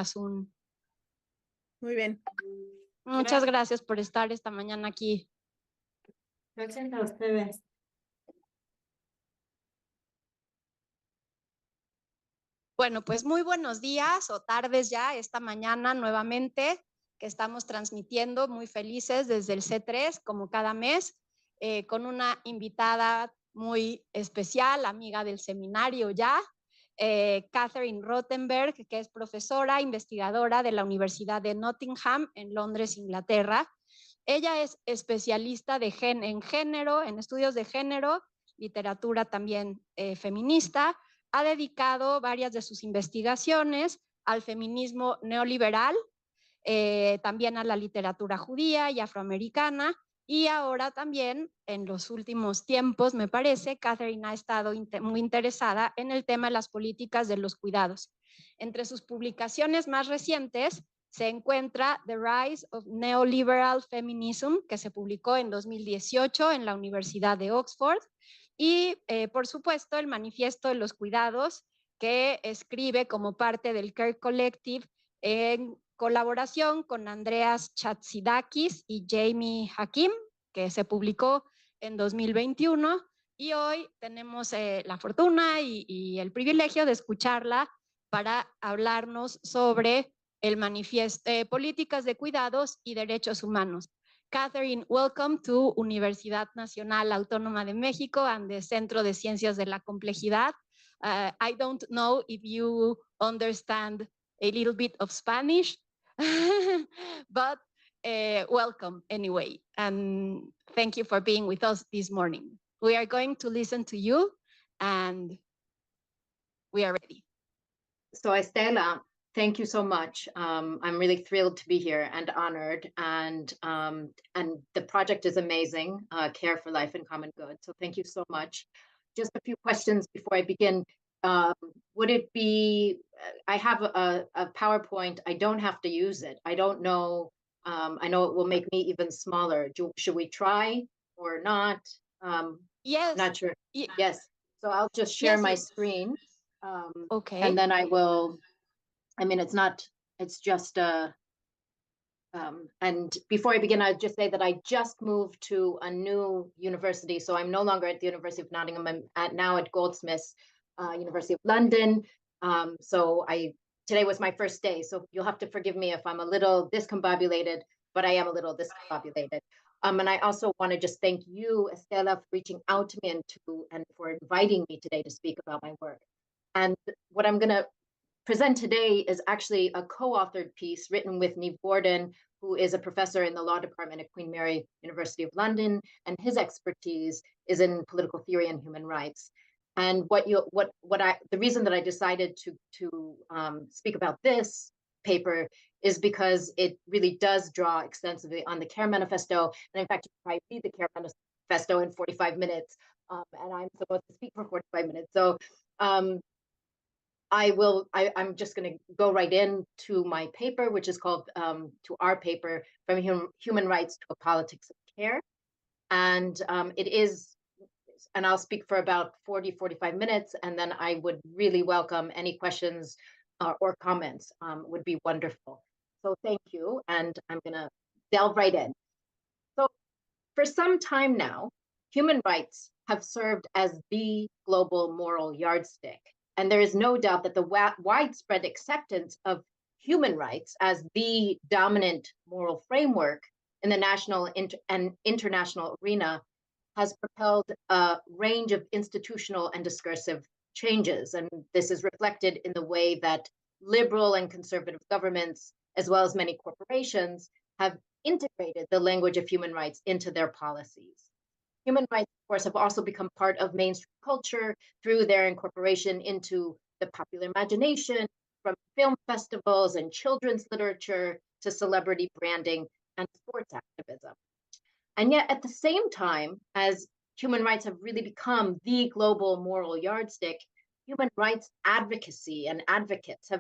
Zoom. Muy bien. Muchas gracias por estar esta mañana aquí. Gracias a ustedes. Bueno, pues muy buenos días o tardes ya esta mañana nuevamente que estamos transmitiendo muy felices desde el C3 como cada mes con una invitada muy especial, amiga del seminario ya, Catherine Rottenberg, que es profesora investigadora de la Universidad de Nottingham en Londres, Inglaterra. Ella es especialista en género, en estudios de género, literatura también feminista. Ha dedicado varias de sus investigaciones al feminismo neoliberal, también a la literatura judía y afroamericana, y ahora también, en los últimos tiempos, me parece, Catherine ha estado muy interesada en el tema de las políticas de los cuidados. Entre sus publicaciones más recientes se encuentra The Rise of Neoliberal Feminism, que se publicó en 2018 en la Universidad de Oxford, y por supuesto el Manifiesto de los cuidados, que escribe como parte del Care Collective en colaboración con Andreas Chatzidakis y Jamie Hakim, que se publicó en 2021, y hoy tenemos la fortuna y el privilegio de escucharla para hablarnos sobre el manifiesto, políticas de cuidados y derechos humanos. Catherine, welcome to Universidad Nacional Autónoma de México and the Centro de Ciencias de la Complejidad. I don't know if you understand a little bit of Spanish, but welcome anyway. And thank you for being with us this morning. We are going to listen to you and we are ready. So Estela, thank you so much. I'm really thrilled to be here and honored, and the project is amazing, Care for Life and Common Good. So thank you so much. Just a few questions before I begin. Would it be, I have a PowerPoint, I don't have to use it. I don't know, I know it will make me even smaller. Should we try or not? Yes. Not sure. Yes. So I'll just share my screen. Okay. And then I will, I mean, it's just, and before I begin, I'd just say that I just moved to a new university. So I'm no longer at the University of Nottingham. I'm now at Goldsmiths, University of London. So today was my first day. So you'll have to forgive me if I'm a little discombobulated, but I am a little discombobulated. And I also want to just thank you, Estela, for reaching out to me and for inviting me today to speak about my work. And what I'm going to present today is actually a co-authored piece written with Niamh Gordon, who is a professor in the law department at Queen Mary University of London, and his expertise is in political theory and human rights. And the reason that I decided to speak about this paper is because it really does draw extensively on the Care Manifesto, and in fact, you can probably read the Care Manifesto in 45 minutes, and I'm supposed to speak for 45 minutes. So I'm just going to go right into my paper, which is called, to our paper, From Human Rights to a Politics of Care. And it is, and I'll speak for about 45 minutes, and then I would really welcome any questions or comments, would be wonderful. So thank you, and I'm going to delve right in. So for some time now, human rights have served as the global moral yardstick. And there is no doubt that the widespread acceptance of human rights as the dominant moral framework in the national and international arena has propelled a range of institutional and discursive changes. And this is reflected in the way that liberal and conservative governments, as well as many corporations, have integrated the language of human rights into their policies. Human rights, of course, have also become part of mainstream culture through their incorporation into the popular imagination, from film festivals and children's literature to celebrity branding and sports activism. And yet, at the same time as human rights have really become the global moral yardstick, human rights advocacy and advocates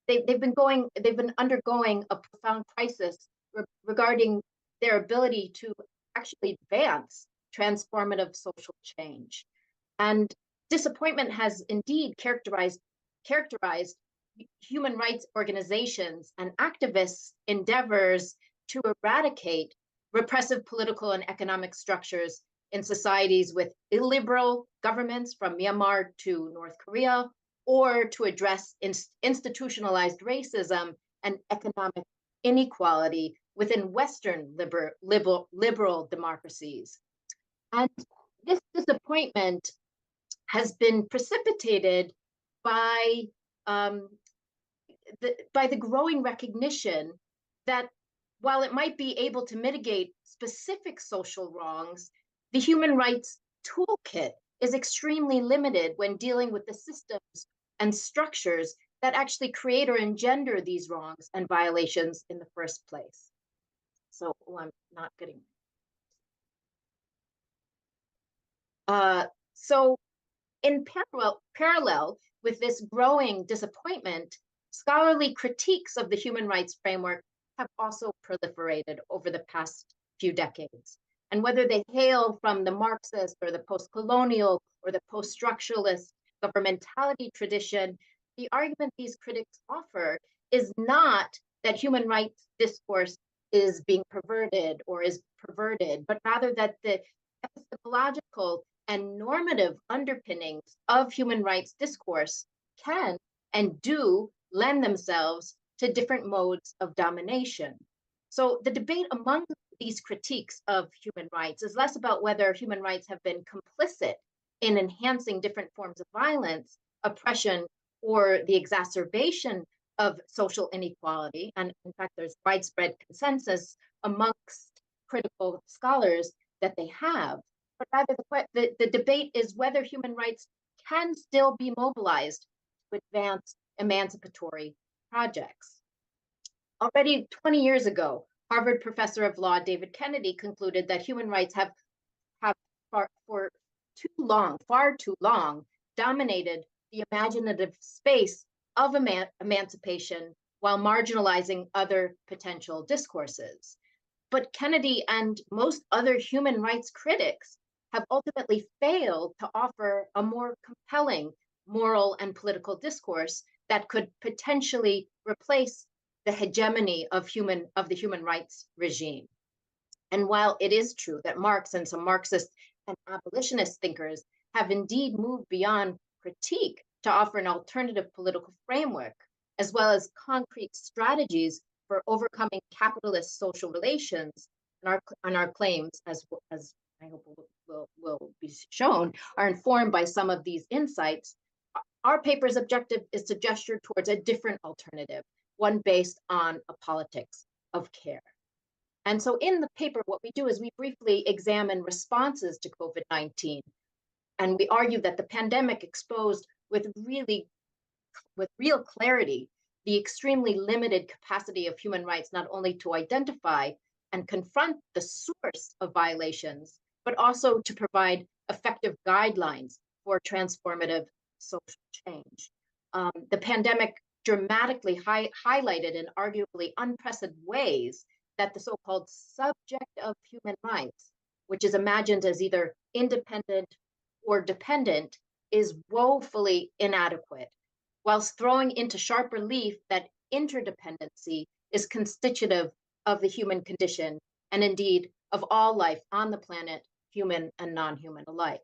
they've been undergoing a profound crisis regarding their ability to actually advance transformative social change. And disappointment has indeed characterized human rights organizations and activists' endeavors to eradicate repressive political and economic structures in societies with illiberal governments from Myanmar to North Korea, or to address institutionalized racism and economic inequality within Western liberal democracies. And this disappointment has been precipitated by the growing recognition that while it might be able to mitigate specific social wrongs, the human rights toolkit is extremely limited when dealing with the systems and structures that actually create or engender these wrongs and violations in the first place. So, I'm not getting. So in parallel with this growing disappointment, scholarly critiques of the human rights framework have also proliferated over the past few decades. And whether they hail from the Marxist or the post-colonial or the post-structuralist governmentality tradition, the argument these critics offer is not that human rights discourse is being perverted or is perverted, but rather that the epistemological and normative underpinnings of human rights discourse can and do lend themselves to different modes of domination. So the debate among these critiques of human rights is less about whether human rights have been complicit in enhancing different forms of violence, oppression, or the exacerbation of social inequality. And in fact, there's widespread consensus amongst critical scholars that they have. But rather, the debate is whether human rights can still be mobilized to advance emancipatory projects. Already 20 years ago, Harvard professor of law David Kennedy concluded that human rights have for far too long, dominated the imaginative space of emancipation while marginalizing other potential discourses. But Kennedy and most other human rights critics have ultimately failed to offer a more compelling moral and political discourse that could potentially replace the hegemony of the human rights regime. And while it is true that Marx and some Marxist and abolitionist thinkers have indeed moved beyond critique to offer an alternative political framework, as well as concrete strategies for overcoming capitalist social relations, and our claims, as I hope will be shown, are informed by some of these insights, our paper's objective is to gesture towards a different alternative, one based on a politics of care. And so in the paper, what we do is we briefly examine responses to COVID-19. And we argue that the pandemic exposed with real clarity the extremely limited capacity of human rights, not only to identify and confront the source of violations, but also to provide effective guidelines for transformative social change. The pandemic dramatically highlighted in arguably unprecedented ways that the so-called subject of human rights, which is imagined as either independent or dependent, is woefully inadequate, whilst throwing into sharp relief that interdependency is constitutive of the human condition, and indeed of all life on the planet, human and non-human alike.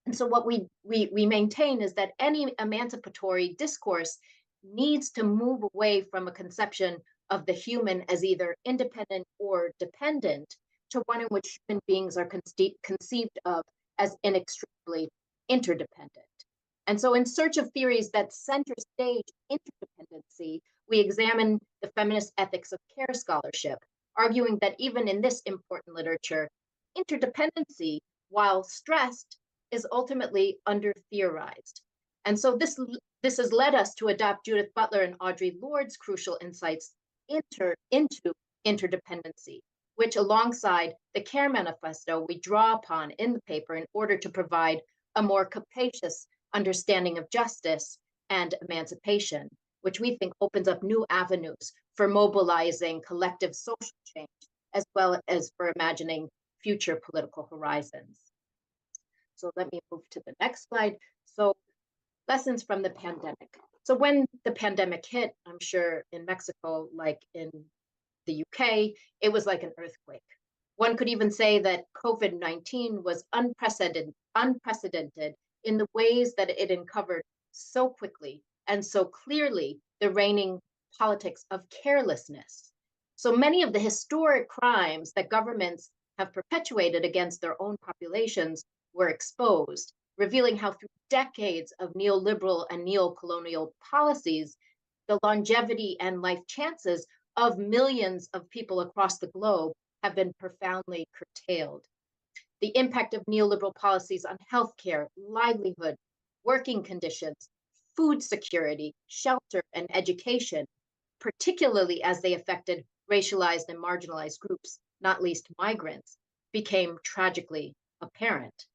And so what we maintain is that any emancipatory discourse needs to move away from a conception of the human as either independent or dependent to one in which human beings are conceived of as inextricably interdependent. And so in search of theories that center stage interdependency, we examine the feminist ethics of care scholarship, arguing that even in this important literature, interdependency, while stressed, is ultimately under-theorized. And so this has led us to adopt Judith Butler and Audre Lorde's crucial insights into interdependency, which alongside the Care Manifesto we draw upon in the paper in order to provide a more capacious understanding of justice and emancipation, which we think opens up new avenues for mobilizing collective social change, as well as for imagining future political horizons. So let me move to the next slide. So lessons from the pandemic. So when the pandemic hit, I'm sure in Mexico, like in the UK, it was like an earthquake. One could even say that COVID-19 was unprecedented in the ways that it uncovered so quickly and so clearly the reigning politics of carelessness. So many of the historic crimes that governments have perpetuated against their own populations were exposed, revealing how through decades of neoliberal and neo-colonial policies, the longevity and life chances of millions of people across the globe have been profoundly curtailed. The impact of neoliberal policies on healthcare, livelihood, working conditions, food security, shelter, and education, particularly as they affected racialized and marginalized groups, not least migrants, became tragically apparent.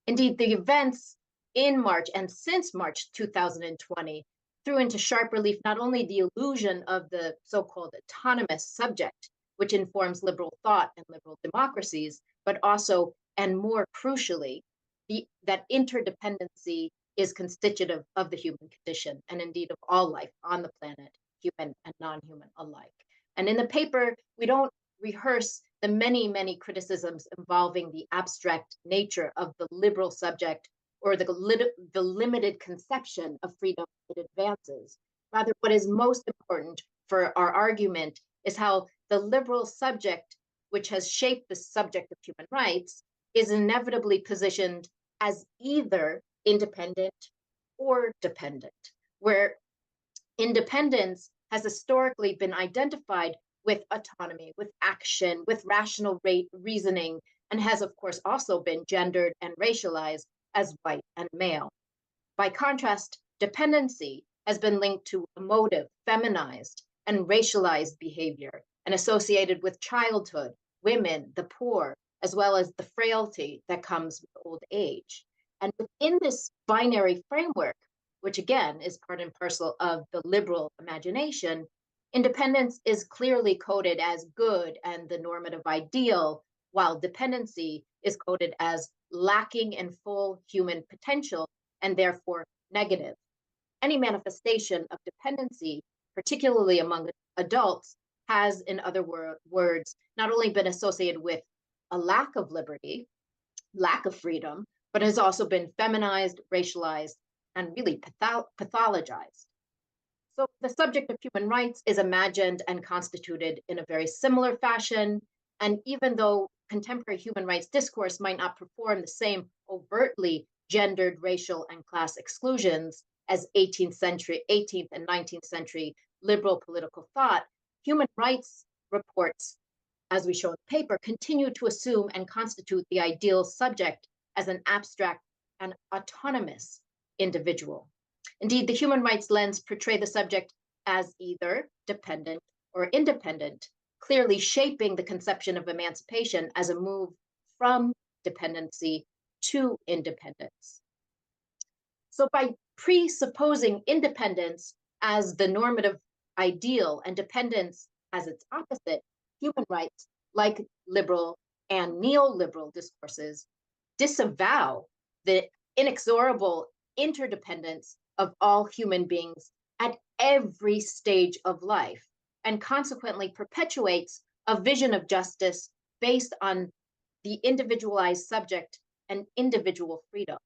Indeed, the events in March and since March 2020 threw into sharp relief not only the illusion of the so-called autonomous subject, which informs liberal thought and liberal democracies, but also, and more crucially, that interdependency is constitutive of the human condition, and indeed of all life on the planet, human and non-human alike. And in the paper, we don't rehearse the many, many criticisms involving the abstract nature of the liberal subject or the limited conception of freedom it advances. Rather, what is most important for our argument is how the liberal subject, which has shaped the subject of human rights, is inevitably positioned as either independent or dependent, where independence has historically been identified with autonomy, with action, with rational reasoning, and has, of course, also been gendered and racialized as white and male. By contrast, dependency has been linked to emotive, feminized, and racialized behavior, and associated with childhood, women, the poor, as well as the frailty that comes with old age. And within this binary framework, which again is part and parcel of the liberal imagination, independence is clearly coded as good and the normative ideal, while dependency is coded as lacking in full human potential and therefore negative. Any manifestation of dependency, particularly among adults, has, in other words, not only been associated with a lack of liberty, lack of freedom, but has also been feminized, racialized, and really pathologized. So the subject of human rights is imagined and constituted in a very similar fashion. And even though contemporary human rights discourse might not perform the same overtly gendered, racial, and class exclusions as 18th and 19th century liberal political thought, human rights reports, as we show in the paper, continue to assume and constitute the ideal subject as an abstract and autonomous individual. Indeed, the human rights lens portray the subject as either dependent or independent, clearly shaping the conception of emancipation as a move from dependency to independence. So by presupposing independence as the normative ideal and dependence as its opposite, human rights, like liberal and neoliberal discourses, disavow the inexorable interdependence of all human beings at every stage of life, and consequently perpetuates a vision of justice based on the individualized subject and individual freedom.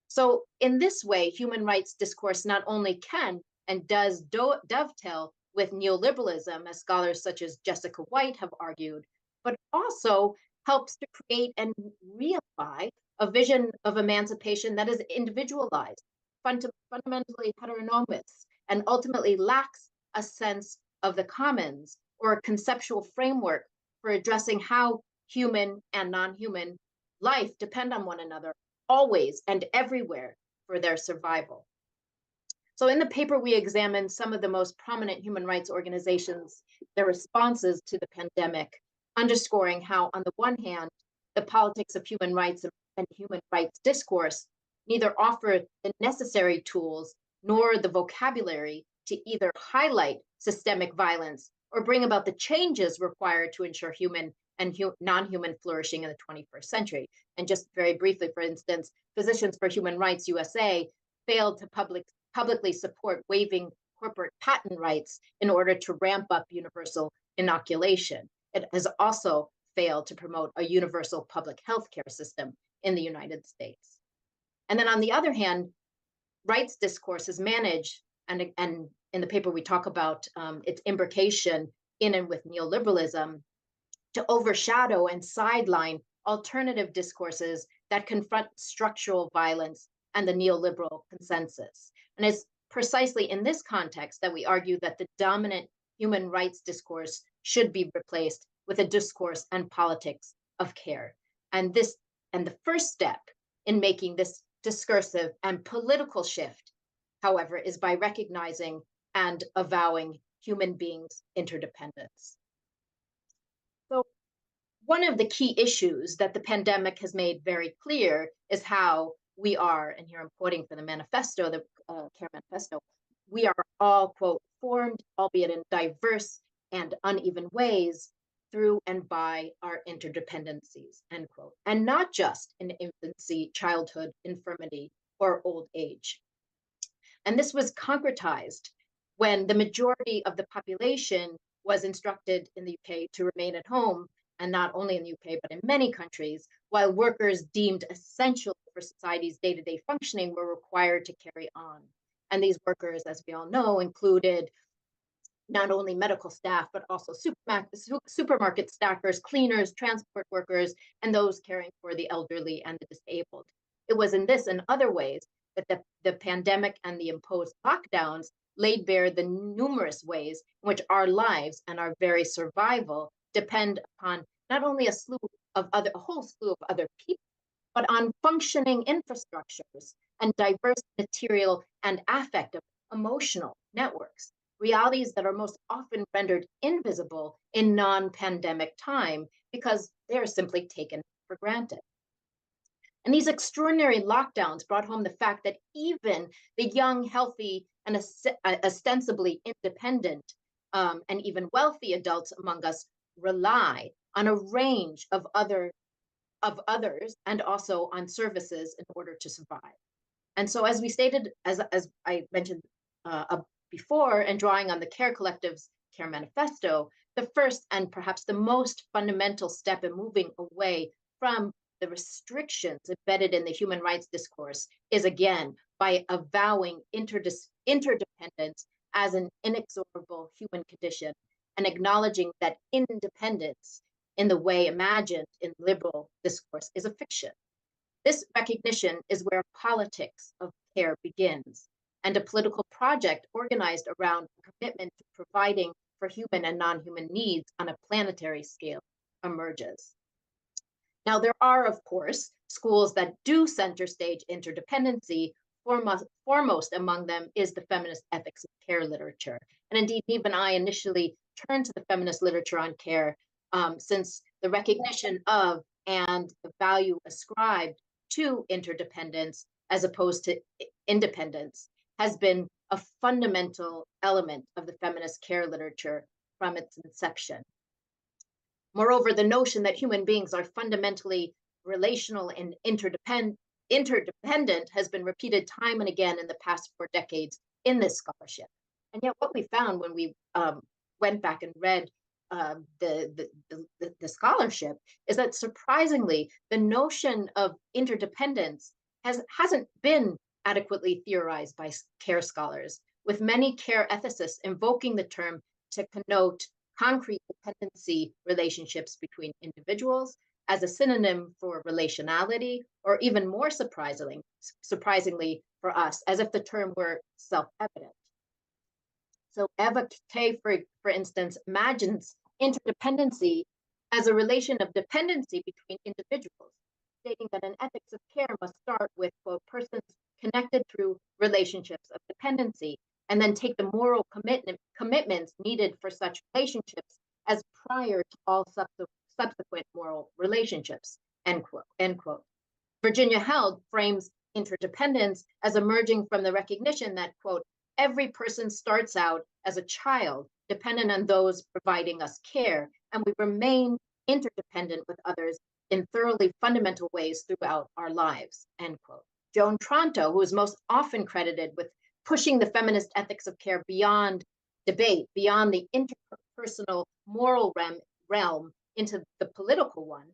So in this way, human rights discourse not only can and does dovetail with neoliberalism, as scholars such as Jessica White have argued, but also helps to create and reify a vision of emancipation that is individualized, fundamentally heteronomous, and ultimately lacks a sense of the commons or a conceptual framework for addressing how human and non-human life depend on one another always and everywhere for their survival. So in the paper, we examined some of the most prominent human rights organizations, their responses to the pandemic, underscoring how, on the one hand, the politics of human rights and human rights discourse neither offer the necessary tools nor the vocabulary to either highlight systemic violence or bring about the changes required to ensure human and non-human flourishing in the 21st century. And just very briefly, for instance, Physicians for Human Rights USA failed to publicly support waiving corporate patent rights in order to ramp up universal inoculation. It has also failed to promote a universal public health care system in the United States. And then on the other hand, rights discourse is managed, and in the paper we talk about its imbrication in and with neoliberalism, to overshadow and sideline alternative discourses that confront structural violence and the neoliberal consensus. And it's precisely in this context that we argue that the dominant human rights discourse should be replaced with a discourse and politics of care. And the first step in making this discursive and political shift, however, is by recognizing and avowing human beings' interdependence. So one of the key issues that the pandemic has made very clear is how we are, and here I'm quoting from the manifesto, the Care Manifesto, we are all, quote, formed, albeit in diverse and uneven ways, through and by our interdependencies, end quote. And not just in infancy, childhood, infirmity, or old age. And this was concretized when the majority of the population was instructed in the UK to remain at home, and not only in the UK, but in many countries, while workers deemed essential for society's day-to-day functioning were required to carry on. And these workers, as we all know, included not only medical staff, but also supermarket staffers, cleaners, transport workers, and those caring for the elderly and the disabled. It was in this and other ways that the pandemic and the imposed lockdowns laid bare the numerous ways in which our lives and our very survival depend upon not only a whole slew of other people, but on functioning infrastructures and diverse material and affective emotional networks, realities that are most often rendered invisible in non-pandemic time because they are simply taken for granted. And these extraordinary lockdowns brought home the fact that even the young, healthy, and ostensibly independent and even wealthy adults among us rely on a range of others and also on services in order to survive. And so, as we stated, as I mentioned before, and drawing on the Care Collective's Care Manifesto, the first and perhaps the most fundamental step in moving away from the restrictions embedded in the human rights discourse is, again, by avowing interdependence as an inexorable human condition and acknowledging that independence in the way imagined in liberal discourse is a fiction. This recognition is where politics of care begins, and a political project organized around a commitment to providing for human and non-human needs on a planetary scale emerges. Now, there are, of course, schools that do center stage interdependency. Foremost among them is the feminist ethics of care literature. And indeed, Neve and I initially turned to the feminist literature on care since the recognition of and the value ascribed to interdependence as opposed to independence has been a fundamental element of the feminist care literature from its inception. Moreover, the notion that human beings are fundamentally relational and interdependent has been repeated time and again in the past 4 decades in this scholarship. And yet what we found when we went back and read the scholarship is that surprisingly, the notion of interdependence hasn't been adequately theorized by care scholars, with many care ethicists invoking the term to connote concrete dependency relationships between individuals as a synonym for relationality, or even more surprisingly for us, as if the term were self-evident. So Eva Kay, for instance, imagines interdependency as a relation of dependency between individuals, stating that an ethics of care must start with, quote, persons connected through relationships of dependency, and then take the moral commitments needed for such relationships as prior to all subsequent moral relationships, end quote. Virginia Held frames interdependence as emerging from the recognition that, quote, every person starts out as a child dependent on those providing us care, and we remain interdependent with others in thoroughly fundamental ways throughout our lives, end quote. Joan Tronto, who is most often credited with pushing the feminist ethics of care beyond debate, beyond the interpersonal moral realm into the political one,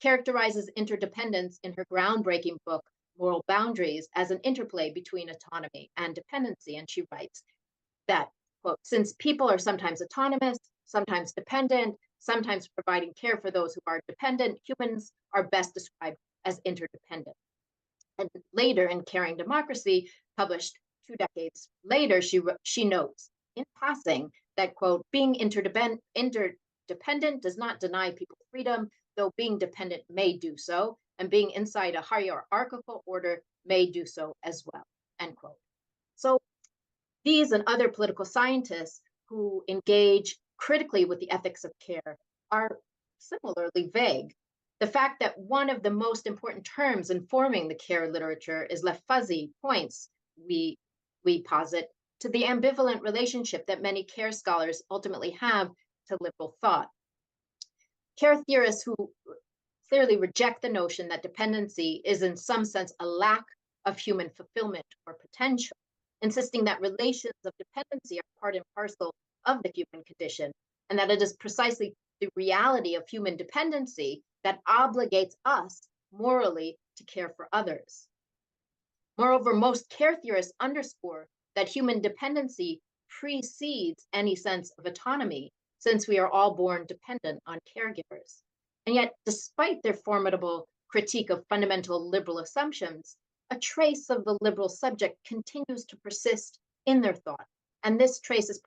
characterizes interdependence in her groundbreaking book, Moral Boundaries, as an interplay between autonomy and dependency. And she writes that, quote, since people are sometimes autonomous, sometimes dependent, sometimes providing care for those who are dependent, humans are best described as interdependent. And later in Caring Democracy, published 2 decades later, she notes in passing that, quote, being interdependent does not deny people freedom, though being dependent may do so, and being inside a hierarchical order may do so as well, end quote. So these and other political scientists who engage critically with the ethics of care are similarly vague. The fact that one of the most important terms informing the care literature is left fuzzy points, we posit, to the ambivalent relationship that many care scholars ultimately have to liberal thought. Care theorists who clearly reject the notion that dependency is in some sense a lack of human fulfillment or potential, insisting that relations of dependency are part and parcel of the human condition, and that it is precisely the reality of human dependency that obligates us morally to care for others. Moreover, most care theorists underscore that human dependency precedes any sense of autonomy, since we are all born dependent on caregivers. And yet, despite their formidable critique of fundamental liberal assumptions, a trace of the liberal subject continues to persist in their thought. And this trace is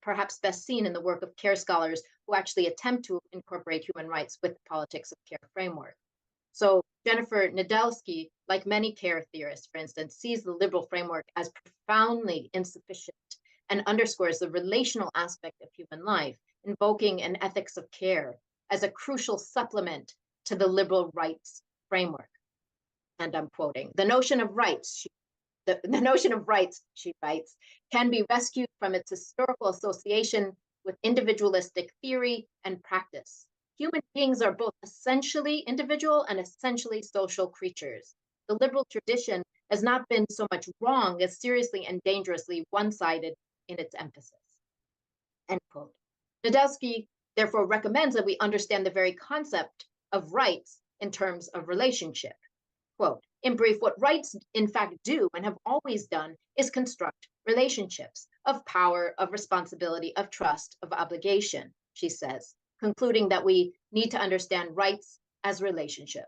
perhaps best seen in the work of care scholars who actually attempt to incorporate human rights with the politics of care framework. So Jennifer Nedelsky, like many care theorists, for instance, sees the liberal framework as profoundly insufficient and underscores the relational aspect of human life, invoking an ethics of care as a crucial supplement to the liberal rights framework. And I'm quoting, the notion of rights, she writes, can be rescued from its historical association with individualistic theory and practice. Human beings are both essentially individual and essentially social creatures. The liberal tradition has not been so much wrong as seriously and dangerously one-sided in its emphasis, end quote. Nedelsky therefore recommends that we understand the very concept of rights in terms of relationship. Quote, in brief, what rights in fact do and have always done is construct relationships of power, of responsibility, of trust, of obligation, she says, concluding that we need to understand rights as relationship.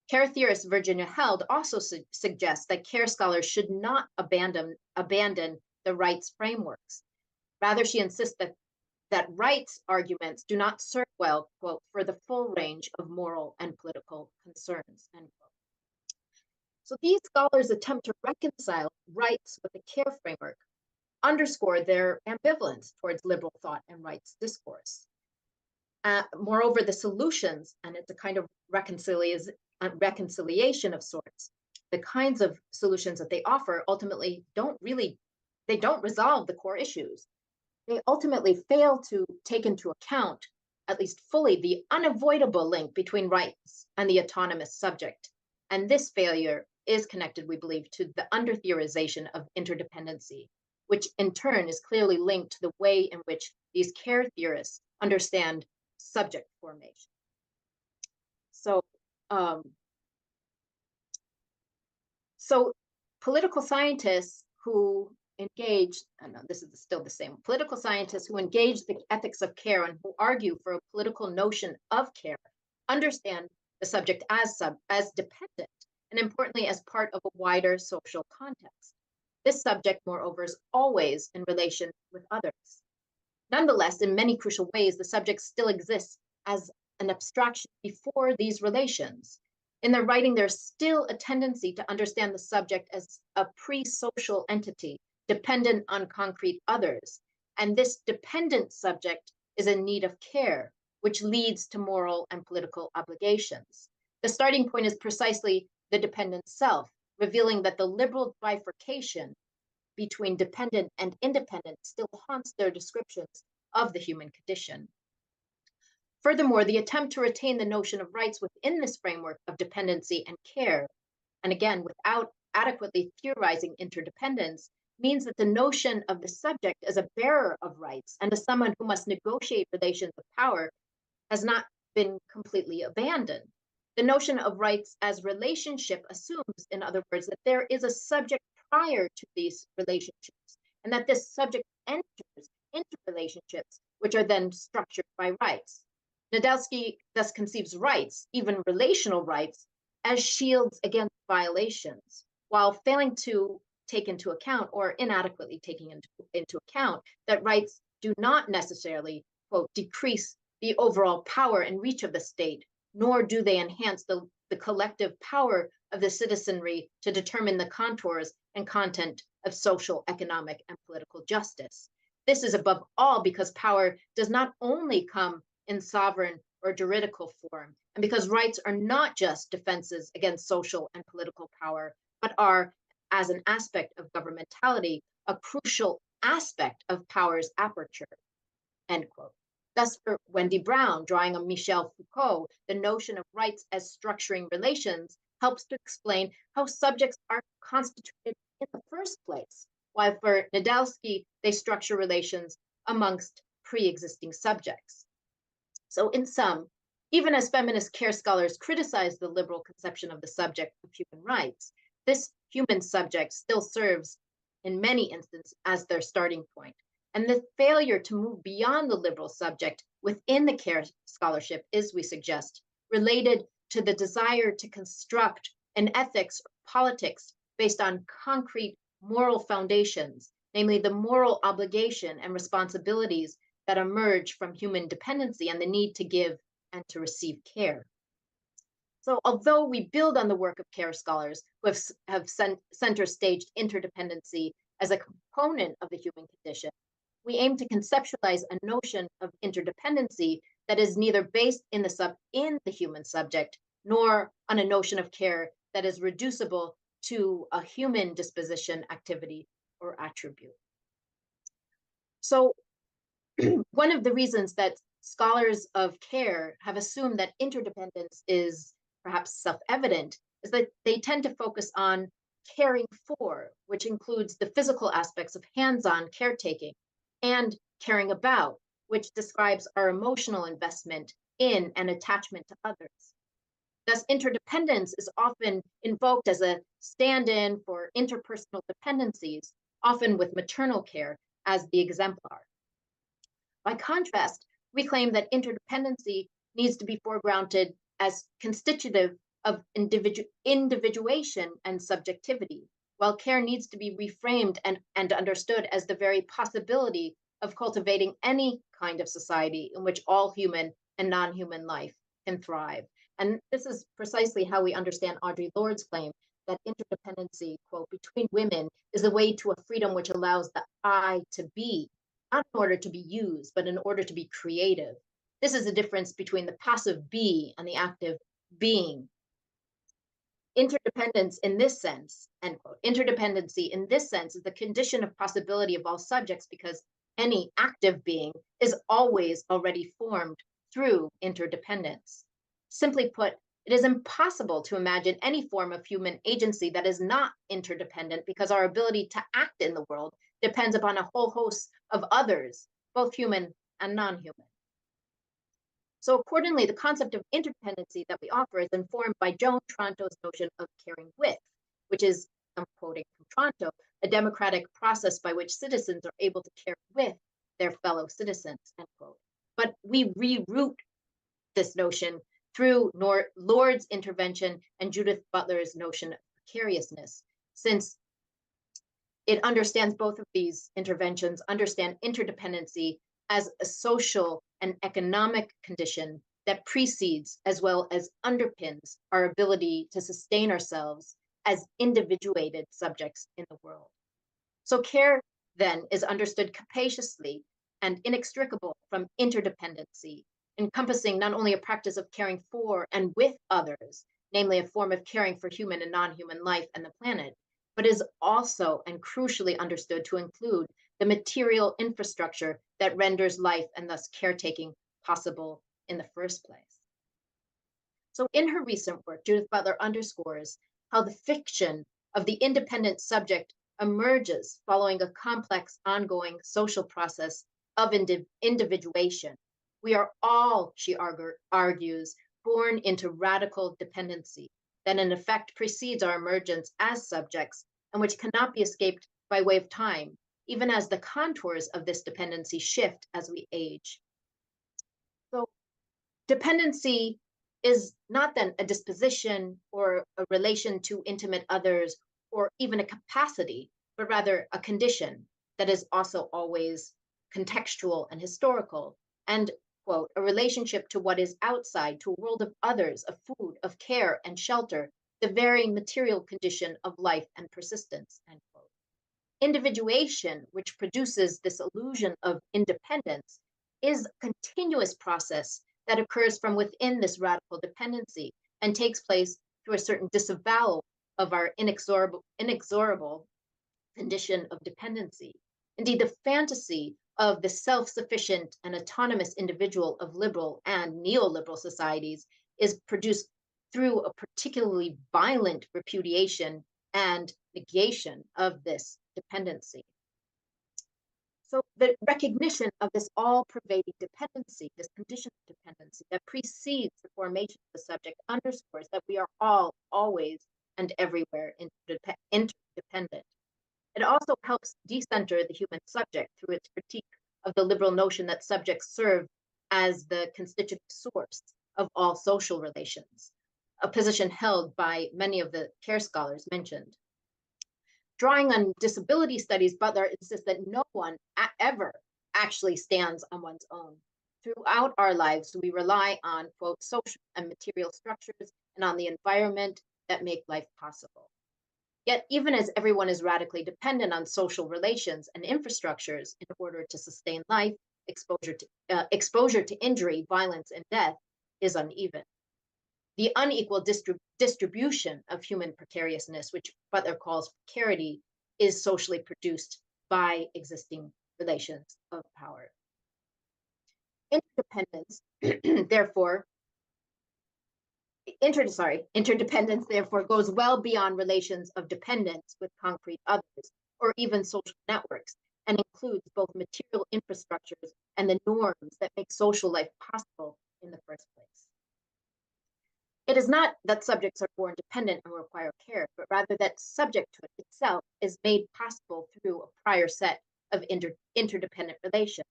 Care theorist Virginia Held also suggests that care scholars should not abandon the rights frameworks. Rather, she insists that rights arguments do not serve well, quote, for the full range of moral and political concerns, end quote. So these scholars attempt to reconcile rights with the care framework, underscore their ambivalence towards liberal thought and rights discourse. Moreover, the solutions, and it's a kind of reconciliation of sorts, the kinds of solutions that they offer ultimately don't resolve the core issues. They ultimately fail to take into account, at least fully, the unavoidable link between rights and the autonomous subject. And this failure is connected, we believe, to the under-theorization of interdependency, which in turn is clearly linked to the way in which these care theorists understand subject formation. So political scientists who engage, this is still the same, political scientists who engage the ethics of care and who argue for a political notion of care understand the subject as dependent, and importantly, as part of a wider social context. This subject, moreover, is always in relation with others. Nonetheless, in many crucial ways, the subject still exists as an abstraction before these relations. In their writing, there's still a tendency to understand the subject as a pre-social entity, dependent on concrete others. And this dependent subject is in need of care, which leads to moral and political obligations. The starting point is precisely the dependent self, revealing that the liberal bifurcation between dependent and independent still haunts their descriptions of the human condition. Furthermore, the attempt to retain the notion of rights within this framework of dependency and care, and again, without adequately theorizing interdependence, means that the notion of the subject as a bearer of rights and as someone who must negotiate relations of power has not been completely abandoned. The notion of rights as relationship assumes, in other words, that there is a subject prior to these relationships, and that this subject enters into relationships, which are then structured by rights. Nedelsky thus conceives rights, even relational rights, as shields against violations, while failing to take into account, or inadequately taking into account, that rights do not necessarily, quote, decrease the overall power and reach of the state, nor do they enhance the collective power of the citizenry to determine the contours and content of social, economic, and political justice. This is above all because power does not only come in sovereign or juridical form, and because rights are not just defenses against social and political power, but are, as an aspect of governmentality, a crucial aspect of power's aperture, end quote. Thus, for Wendy Brown, drawing on Michel Foucault, the notion of rights as structuring relations helps to explain how subjects are constituted in the first place, while for Nedelsky, they structure relations amongst pre-existing subjects. So in sum, even as feminist care scholars criticize the liberal conception of the subject of human rights, this human subject still serves, in many instances, as their starting point. And the failure to move beyond the liberal subject within the care scholarship is, we suggest, related to the desire to construct an ethics or politics based on concrete moral foundations, namely the moral obligation and responsibilities that emerge from human dependency and the need to give and to receive care. So although we build on the work of care scholars who have center staged interdependency as a component of the human condition, we aim to conceptualize a notion of interdependency that is neither based in the human subject, nor on a notion of care that is reducible to a human disposition, activity, or attribute. So one of the reasons that scholars of care have assumed that interdependence is perhaps self-evident is that they tend to focus on caring for, which includes the physical aspects of hands-on caretaking, and caring about, which describes our emotional investment in and attachment to others. Thus, interdependence is often invoked as a stand-in for interpersonal dependencies, often with maternal care as the exemplar. By contrast, we claim that interdependency needs to be foregrounded as constitutive of individuation and subjectivity, while care needs to be reframed and understood as the very possibility of cultivating any kind of society in which all human and non-human life can thrive. And this is precisely how we understand Audre Lorde's claim that interdependency, quote, between women is the way to a freedom which allows the I to be, not in order to be used, but in order to be creative. This is the difference between the passive be and the active being. Interdependence in this sense, end quote, interdependency in this sense is the condition of possibility of all subjects because any active being is always already formed through interdependence. Simply put, it is impossible to imagine any form of human agency that is not interdependent because our ability to act in the world depends upon a whole host of others, both human and non-human. So accordingly, the concept of interdependency that we offer is informed by Joan Tronto's notion of caring with, which is, I'm quoting from Tronto, a democratic process by which citizens are able to care with their fellow citizens, end quote. But we reroute this notion through Lorde's intervention and Judith Butler's notion of precariousness, since it understands both of these interventions, understand interdependency as a social and economic condition that precedes as well as underpins our ability to sustain ourselves as individuated subjects in the world. So care then is understood capaciously and inextricable from interdependency, encompassing not only a practice of caring for and with others, namely a form of caring for human and non-human life and the planet, but is also and crucially understood to include the material infrastructure that renders life and thus caretaking possible in the first place. So in her recent work, Judith Butler underscores how the fiction of the independent subject emerges following a complex, ongoing social process of individuation. We are all, she argues, born into radical dependency that in effect precedes our emergence as subjects and which cannot be escaped by way of time, even as the contours of this dependency shift as we age. So dependency is not then a disposition or a relation to intimate others or even a capacity, but rather a condition that is also always contextual and historical, and, quote, a relationship to what is outside, to a world of others, of food, of care and shelter, the very material condition of life and persistence, end quote. Individuation, which produces this illusion of independence, is a continuous process that occurs from within this radical dependency and takes place through a certain disavowal of our inexorable condition of dependency. Indeed, the fantasy of the self-sufficient and autonomous individual of liberal and neoliberal societies is produced through a particularly violent repudiation and negation of this dependency. So the recognition of this all-pervading dependency, this condition of dependency that precedes the formation of the subject, underscores that we are all, always, and everywhere interdependent. It also helps decenter the human subject through its critique of the liberal notion that subjects serve as the constitutive source of all social relations, a position held by many of the care scholars mentioned. Drawing on disability studies, Butler insists that no one ever actually stands on one's own. Throughout our lives, we rely on, quote, social and material structures and on the environment that make life possible. Yet, even as everyone is radically dependent on social relations and infrastructures in order to sustain life, exposure to injury, violence, and death is uneven. The unequal distribution of human precariousness, which Butler calls precarity, is socially produced by existing relations of power. Interdependence, interdependence, therefore, goes well beyond relations of dependence with concrete others, or even social networks, and includes both material infrastructures and the norms that make social life possible in the first place. It is not that subjects are born dependent and require care, but rather that subjecthood itself is made possible through a prior set of interdependent relations.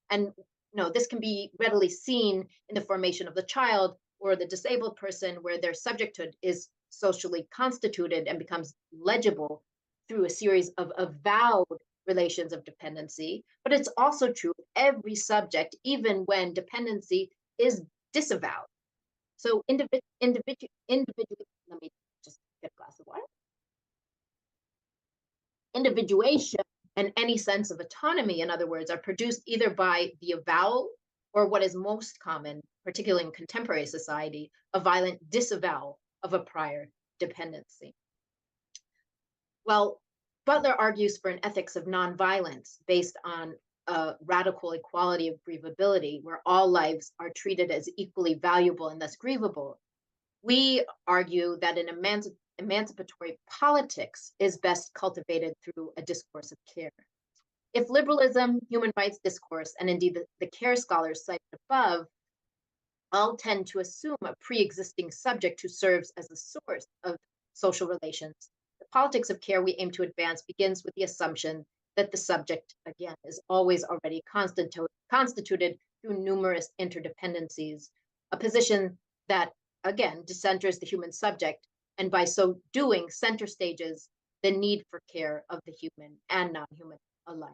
And this can be readily seen in the formation of the child or the disabled person, where their subjecthood is socially constituted and becomes legible through a series of avowed relations of dependency. But it's also true of every subject, even when dependency is disavowed. So individual, let me just get a glass of water. Individuation and any sense of autonomy, in other words, are produced either by the avowal or what is most common, particularly in contemporary society, a violent disavowal of a prior dependency. Well, Butler argues for an ethics of nonviolence based on a radical equality of grievability, where all lives are treated as equally valuable and thus grievable. We argue that an emancipatory politics is best cultivated through a discourse of care. If liberalism, human rights discourse, and indeed the care scholars cited above, all tend to assume a pre-existing subject who serves as a source of social relations, the politics of care we aim to advance begins with the assumption that the subject, again, is always already constituted through numerous interdependencies, a position that, again, decenters the human subject, and by so doing, center stages the need for care of the human and non-human alike.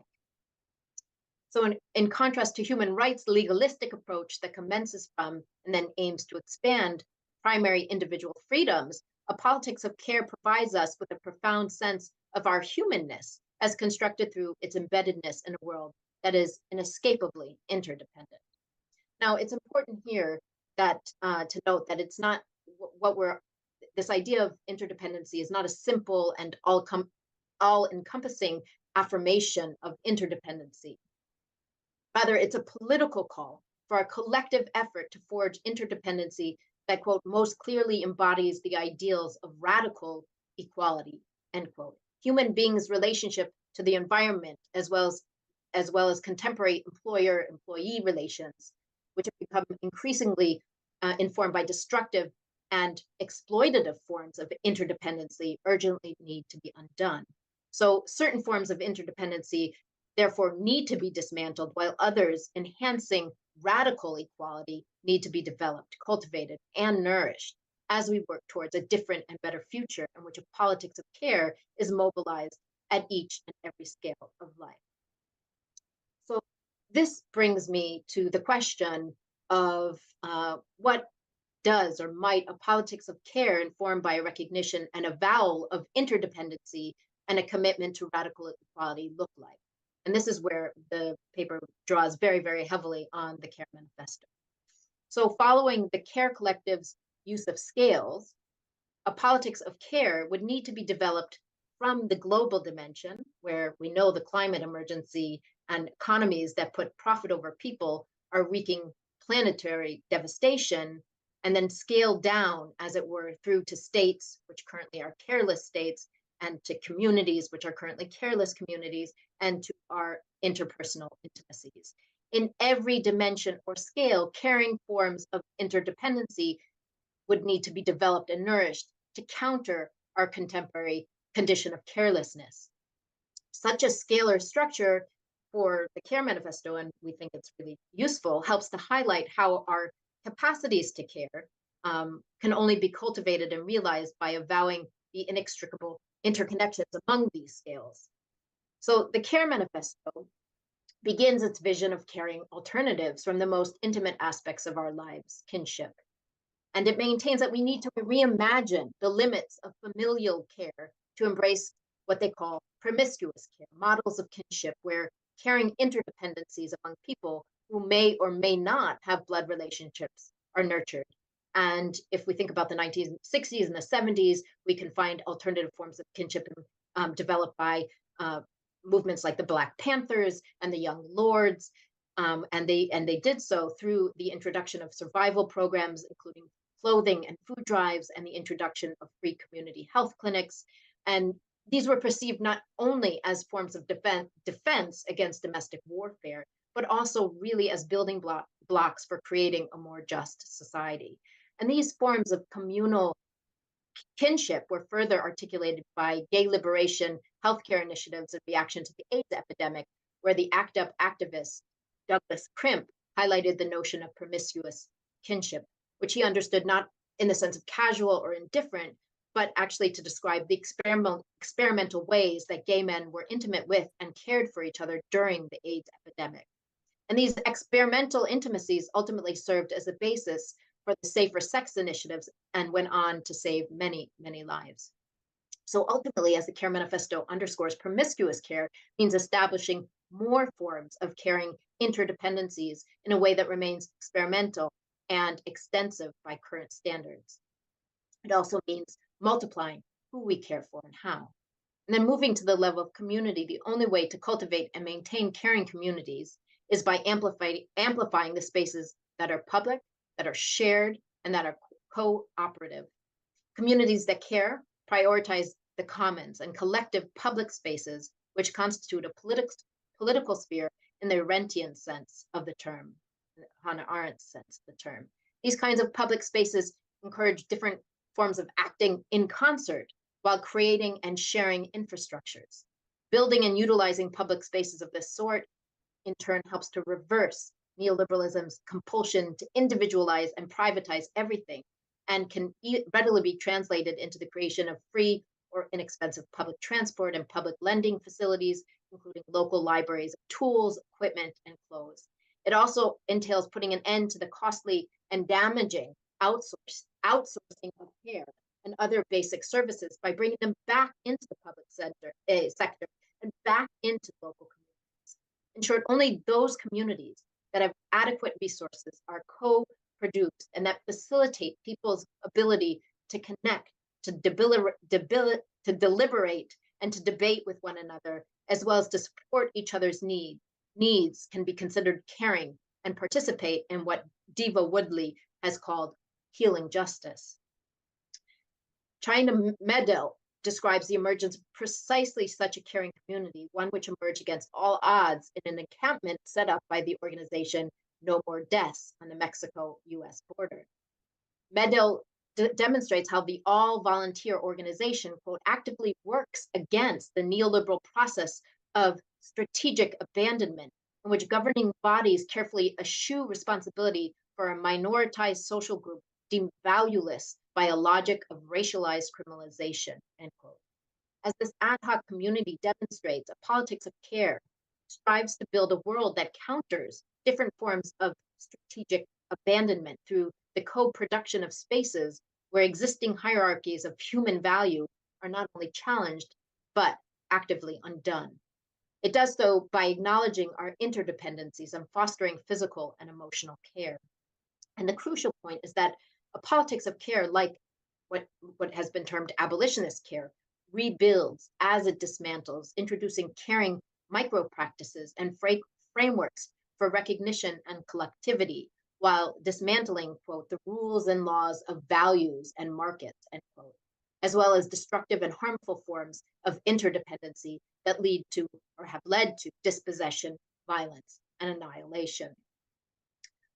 So in contrast to human rights legalistic approach that commences from and then aims to expand primary individual freedoms, a politics of care provides us with a profound sense of our humanness as constructed through its embeddedness in a world that is inescapably interdependent. Now, it's important here that to note that it's not this idea of interdependency is not a simple and all-encompassing affirmation of interdependency. Rather, it's a political call for a collective effort to forge interdependency that, quote, most clearly embodies the ideals of radical equality, end quote. human beings' relationship to the environment, as well as contemporary employer-employee relations, which have become increasingly informed by destructive and exploitative forms of interdependency, urgently need to be undone. So certain forms of interdependency therefore need to be dismantled, while others, enhancing radical equality, need to be developed, cultivated, and nourished as we work towards a different and better future in which a politics of care is mobilized at each and every scale of life. So this brings me to the question of what does or might a politics of care informed by a recognition and avowal of interdependency and a commitment to radical equality look like? And this is where the paper draws very, very heavily on the Care Manifesto. So following the Care Collective's use of scales, a politics of care would need to be developed from the global dimension, where we know the climate emergency and economies that put profit over people are wreaking planetary devastation, and then scale down, as it were, through to states, which currently are careless states, and to communities, which are currently careless communities, and to our interpersonal intimacies. In every dimension or scale, caring forms of interdependency would need to be developed and nourished to counter our contemporary condition of carelessness. Such a scalar structure for the Care Manifesto, and we think it's really useful, helps to highlight how our capacities to care can only be cultivated and realized by avowing the inextricable interconnections among these scales. So the Care Manifesto begins its vision of caring alternatives from the most intimate aspects of our lives, kinship. And it maintains that we need to reimagine the limits of familial care to embrace what they call promiscuous care, models of kinship where caring interdependencies among people who may or may not have blood relationships are nurtured. And if we think about the 1960s and the 70s, we can find alternative forms of kinship developed by movements like the Black Panthers and the Young Lords. And they did so through the introduction of survival programs, including clothing and food drives, and the introduction of free community health clinics. And these were perceived not only as forms of defense against domestic warfare, but also really as building blocks for creating a more just society. And these forms of communal kinship were further articulated by gay liberation healthcare initiatives in reaction to the AIDS epidemic, where the ACT UP activist Douglas Crimp highlighted the notion of promiscuous kinship, which he understood not in the sense of casual or indifferent, but actually to describe the experimental ways that gay men were intimate with and cared for each other during the AIDS epidemic. And these experimental intimacies ultimately served as the basis for the safer sex initiatives and went on to save many, many lives. So ultimately, as the Care Manifesto underscores, promiscuous care means establishing more forms of caring interdependencies in a way that remains experimental and extensive by current standards. It also means multiplying who we care for and how. And then moving to the level of community, the only way to cultivate and maintain caring communities is by amplifying the spaces that are public, that are shared, and that are cooperative. Communities that care prioritize the commons and collective public spaces, which constitute a political sphere in the Arendtian sense of the term, Hannah Arendt's sense of the term. These kinds of public spaces encourage different forms of acting in concert while creating and sharing infrastructures. Building and utilizing public spaces of this sort, in turn, helps to reverse neoliberalism's compulsion to individualize and privatize everything, and can readily be translated into the creation of free or inexpensive public transport and public lending facilities, including local libraries of tools, equipment, and clothes. It also entails putting an end to the costly and damaging outsourcing of care and other basic services by bringing them back into the public sector and back into local communities. In short, only those communities that have adequate resources are co-produced and that facilitate people's ability to connect, to deliberate, and to debate with one another, as well as to support each other's needs can be considered caring and participate in what Diva Woodley has called healing justice. China Medel describes the emergence of precisely such a caring community, one which emerged against all odds in an encampment set up by the organization No More Deaths on the Mexico-US border. Medel demonstrates how the all-volunteer organization, quote, actively works against the neoliberal process of strategic abandonment, in which governing bodies carefully eschew responsibility for a minoritized social group deemed valueless by a logic of racialized criminalization, end quote. As this ad hoc community demonstrates, a politics of care strives to build a world that counters different forms of strategic abandonment through the co-production of spaces where existing hierarchies of human value are not only challenged, but actively undone. It does so by acknowledging our interdependencies and fostering physical and emotional care. And the crucial point is that a politics of care, like what has been termed abolitionist care, rebuilds as it dismantles, introducing caring micro-practices and frameworks for recognition and collectivity, while dismantling, quote, the rules and laws of values and markets, end quote, as well as destructive and harmful forms of interdependency that lead to or have led to dispossession, violence, and annihilation.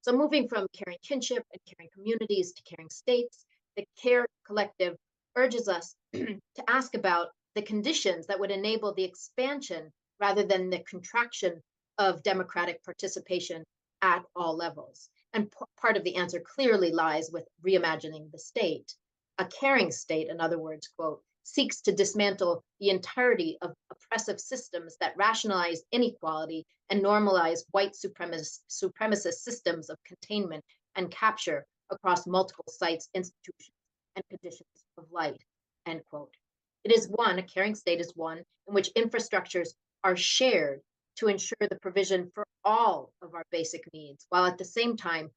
So moving from caring kinship and caring communities to caring states, the Care Collective urges us to ask about the conditions that would enable the expansion rather than the contraction of democratic participation at all levels. And part of the answer clearly lies with reimagining the state. A caring state, in other words, quote, seeks to dismantle the entirety of oppressive systems that rationalize inequality and normalize white supremacist systems of containment and capture across multiple sites, institutions, and conditions of life, end quote. It is one, a caring state is one in which infrastructures are shared to ensure the provision for all of our basic needs, while at the same time,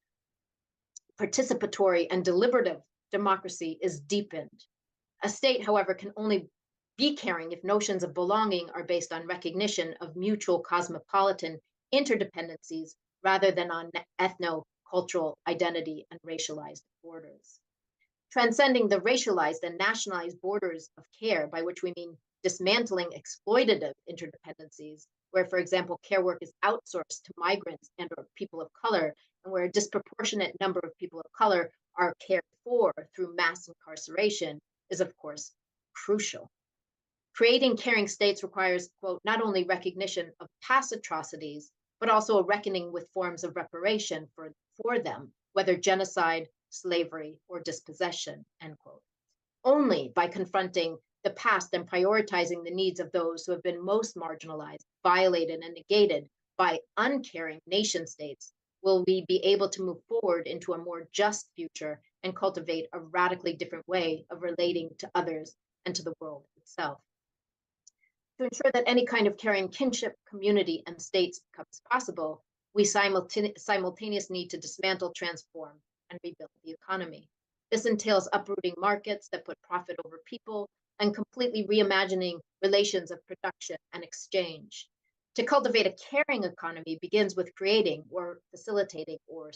participatory and deliberative democracy is deepened. A state, however, can only be caring if notions of belonging are based on recognition of mutual cosmopolitan interdependencies rather than on ethno-cultural identity and racialized borders. Transcending the racialized and nationalized borders of care, by which we mean dismantling exploitative interdependencies, where, for example, care work is outsourced to migrants and or people of color, and where a disproportionate number of people of color are cared for through mass incarceration, is of course crucial. Creating caring states requires, quote, not only recognition of past atrocities, but also a reckoning with forms of reparation for them, whether genocide, slavery, or dispossession, end quote. Only by confronting the past and prioritizing the needs of those who have been most marginalized, violated, and negated by uncaring nation states will we be able to move forward into a more just future and cultivate a radically different way of relating to others and to the world itself. To ensure that any kind of caring kinship, community, and states becomes possible, we simultaneously need to dismantle, transform, and rebuild the economy. This entails uprooting markets that put profit over people and completely reimagining relations of production and exchange. To cultivate a caring economy begins with creating or facilitating or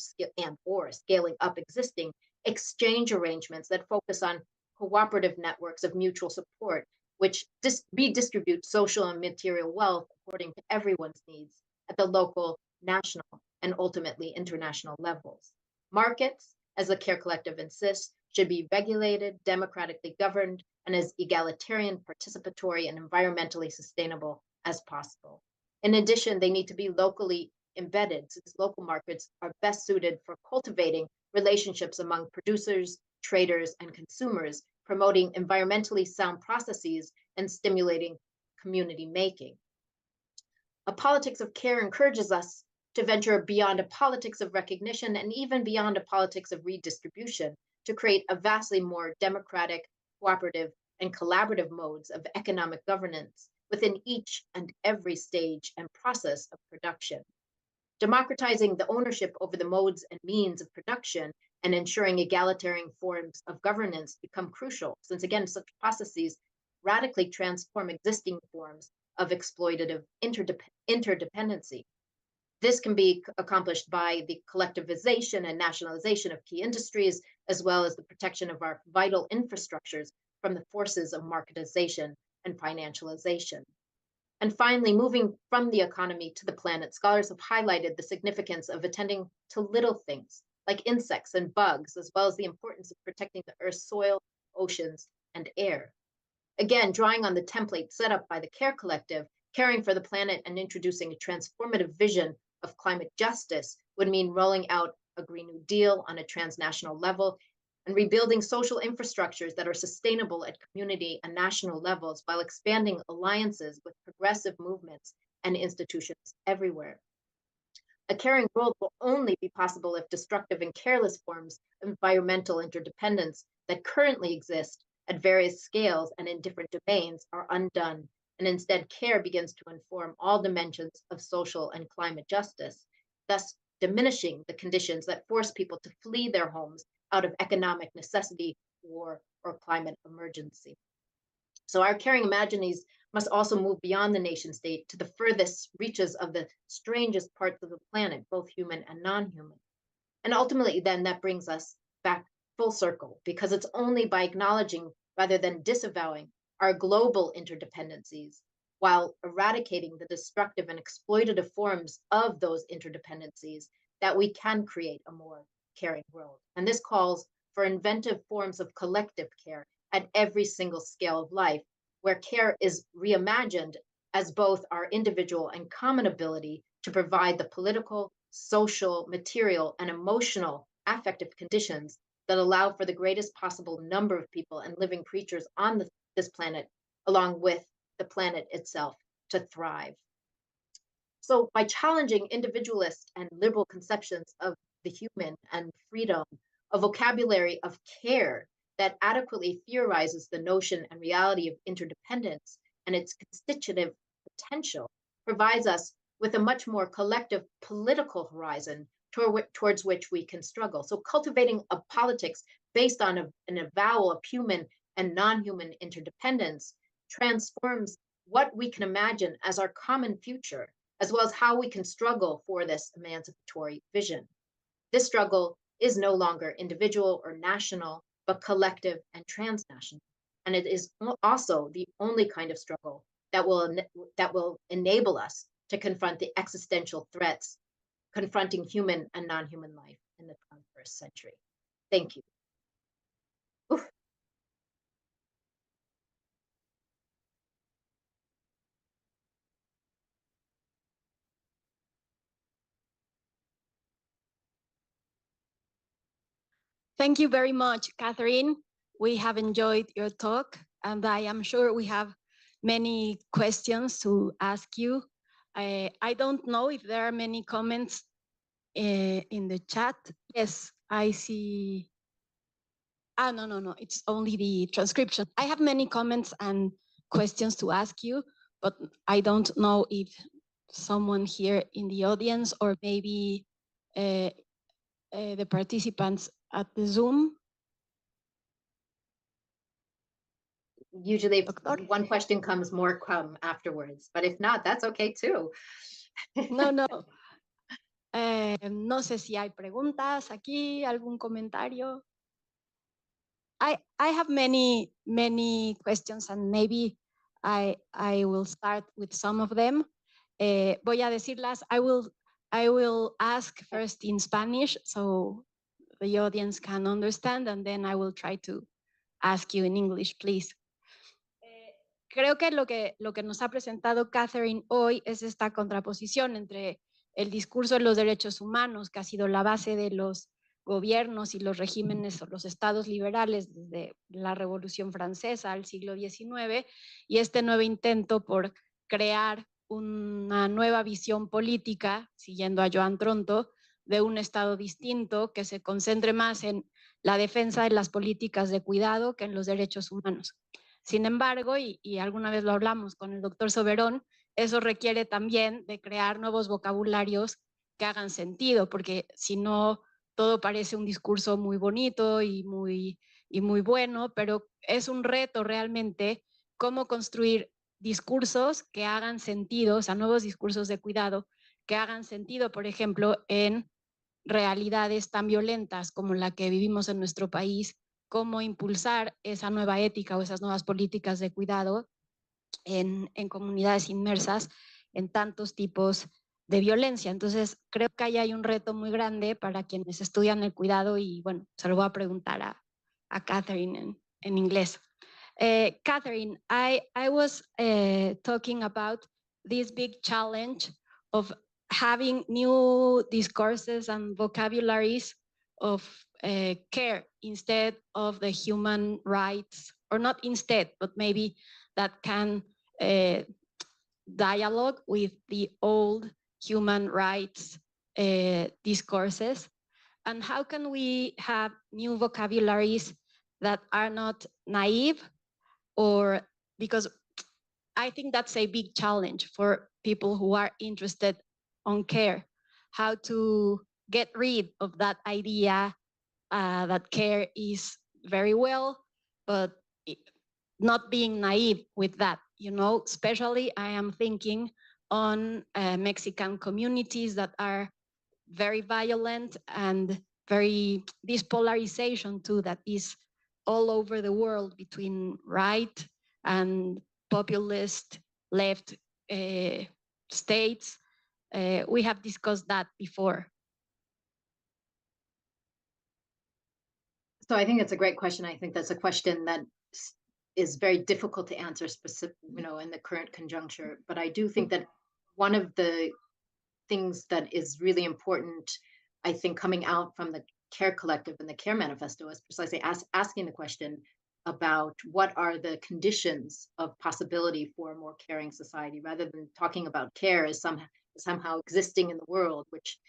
scaling up existing exchange arrangements that focus on cooperative networks of mutual support, which redistribute social and material wealth according to everyone's needs at the local, national, and ultimately international levels. Markets, as the Care Collective insists, should be regulated, democratically governed, and as egalitarian, participatory, and environmentally sustainable as possible. In addition, they need to be locally embedded, since local markets are best suited for cultivating relationships among producers, traders, and consumers, promoting environmentally sound processes and stimulating community making. A politics of care encourages us to venture beyond a politics of recognition and even beyond a politics of redistribution to create a vastly more democratic, cooperative, and collaborative modes of economic governance within each and every stage and process of production. Democratizing the ownership over the modes and means of production and ensuring egalitarian forms of governance become crucial, since again, such processes radically transform existing forms of exploitative interdependency. This can be accomplished by the collectivization and nationalization of key industries, as well as the protection of our vital infrastructures from the forces of marketization and financialization. And finally, moving from the economy to the planet, scholars have highlighted the significance of attending to little things like insects and bugs, as well as the importance of protecting the Earth's soil, oceans, and air. Again, drawing on the template set up by the Care Collective, caring for the planet and introducing a transformative vision of climate justice would mean rolling out a Green New Deal on a transnational level and rebuilding social infrastructures that are sustainable at community and national levels while expanding alliances with progressive movements and institutions everywhere. A caring world will only be possible if destructive and careless forms of environmental interdependence that currently exist at various scales and in different domains are undone, and instead care begins to inform all dimensions of social and climate justice, thus diminishing the conditions that force people to flee their homes out of economic necessity, war, or climate emergency. So our caring imaginaries must also move beyond the nation state to the furthest reaches of the strangest parts of the planet, both human and non-human. And ultimately, then that brings us back full circle, because it's only by acknowledging rather than disavowing our global interdependencies while eradicating the destructive and exploitative forms of those interdependencies that we can create a more caring world. And this calls for inventive forms of collective care at every single scale of life, where care is reimagined as both our individual and common ability to provide the political, social, material, and emotional affective conditions that allow for the greatest possible number of people and living creatures on this planet, along with the planet itself, to thrive. So by challenging individualist and liberal conceptions of the human and freedom, a vocabulary of care that adequately theorizes the notion and reality of interdependence and its constitutive potential provides us with a much more collective political horizon towards which we can struggle. So cultivating a politics based on an avowal of human and non-human interdependence transforms what we can imagine as our common future, as well as how we can struggle for this emancipatory vision. This struggle is no longer individual or national, but collective and transnational. And it is also the only kind of struggle that will enable us to confront the existential threats confronting human and non-human life in the 21st century. Thank you. Oof. Thank you very much, Catherine. We have enjoyed your talk, and I am sure we have many questions to ask you. I don't know if there are many comments in the chat. Yes, I see. No, it's only the transcription. I have many comments and questions to ask you, but I don't know if someone here in the audience or maybe the participants at the Zoom. Usually if one question comes, more come afterwards, but if not, that's okay too. No. No sé si hay preguntas aquí, algún comentario. I have many questions, and maybe I will start with some of them. Voy a decirlas. I will ask first in Spanish so the audience can understand, and then I will try to ask you in English, please. Creo que lo que nos ha presentado Catherine hoy es esta contraposición entre el discurso de los derechos humanos, que ha sido la base de los gobiernos y los regímenes o los estados liberales desde la Revolución Francesa al siglo XIX, y este nuevo intento por crear una nueva visión política, siguiendo a Joan Tronto, de un estado distinto que se concentre más en la defensa de las políticas de cuidado que en los derechos humanos. Sin embargo, y alguna vez lo hablamos con el doctor Soberón, eso requiere también de crear nuevos vocabularios que hagan sentido, porque si no, todo parece un discurso muy bonito y muy bueno, pero es un reto realmente cómo construir discursos que hagan sentido, o sea, nuevos discursos de cuidado que hagan sentido, por ejemplo, en realidades tan violentas como la que vivimos en nuestro país cómo impulsar esa nueva ética o esas nuevas políticas de cuidado en comunidades inmersas en tantos tipos de violencia. Entonces, creo que ahí hay un reto muy grande para quienes estudian el cuidado y, bueno, se lo voy a preguntar a Catherine en inglés. Catherine, I was talking about this big challenge of having new discourses and vocabularies of care instead of the human rights, or not instead, but maybe that can dialogue with the old human rights discourses. And how can we have new vocabularies that are not naive, or because I think that's a big challenge for people who are interested on care, how to get rid of that idea that care is very well, but not being naive with that, you know, especially I am thinking on Mexican communities that are very violent and very, this polarization too that is all over the world between right and populist left states. We have discussed that before. So I think it's a great question. I think that's a question that is very difficult to answer specific, you know, in the current conjuncture. But I do think that one of the things that is really important, I think, coming out from the Care Collective and the Care Manifesto is precisely asking the question about what are the conditions of possibility for a more caring society, rather than talking about care as somehow existing in the world, which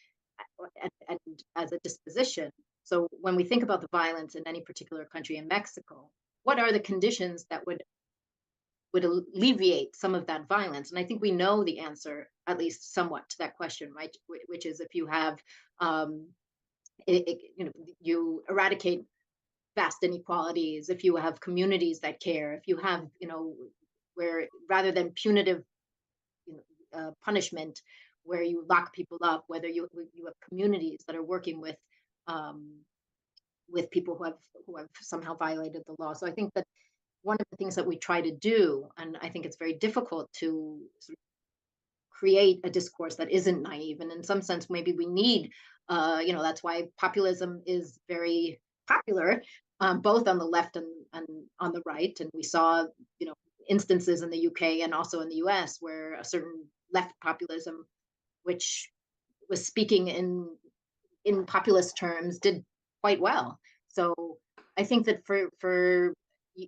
and as a disposition. So when we think about the violence in any particular country, in Mexico, what are the conditions that would alleviate some of that violence? And I think we know the answer, at least somewhat, to that question, right? Which is if you have, you eradicate vast inequalities, if you have communities that care, if you have, where rather than punitive punishment, where you lock people up, whether you have communities that are working with people who have somehow violated the law. So I think that one of the things that we try to do, and I think it's very difficult to sort of create a discourse that isn't naive, and in some sense maybe we need, that's why populism is very popular, both on the left and on the right. And we saw, instances in the UK and also in the US where a certain left populism, which was speaking in populist terms, did quite well. So I think that for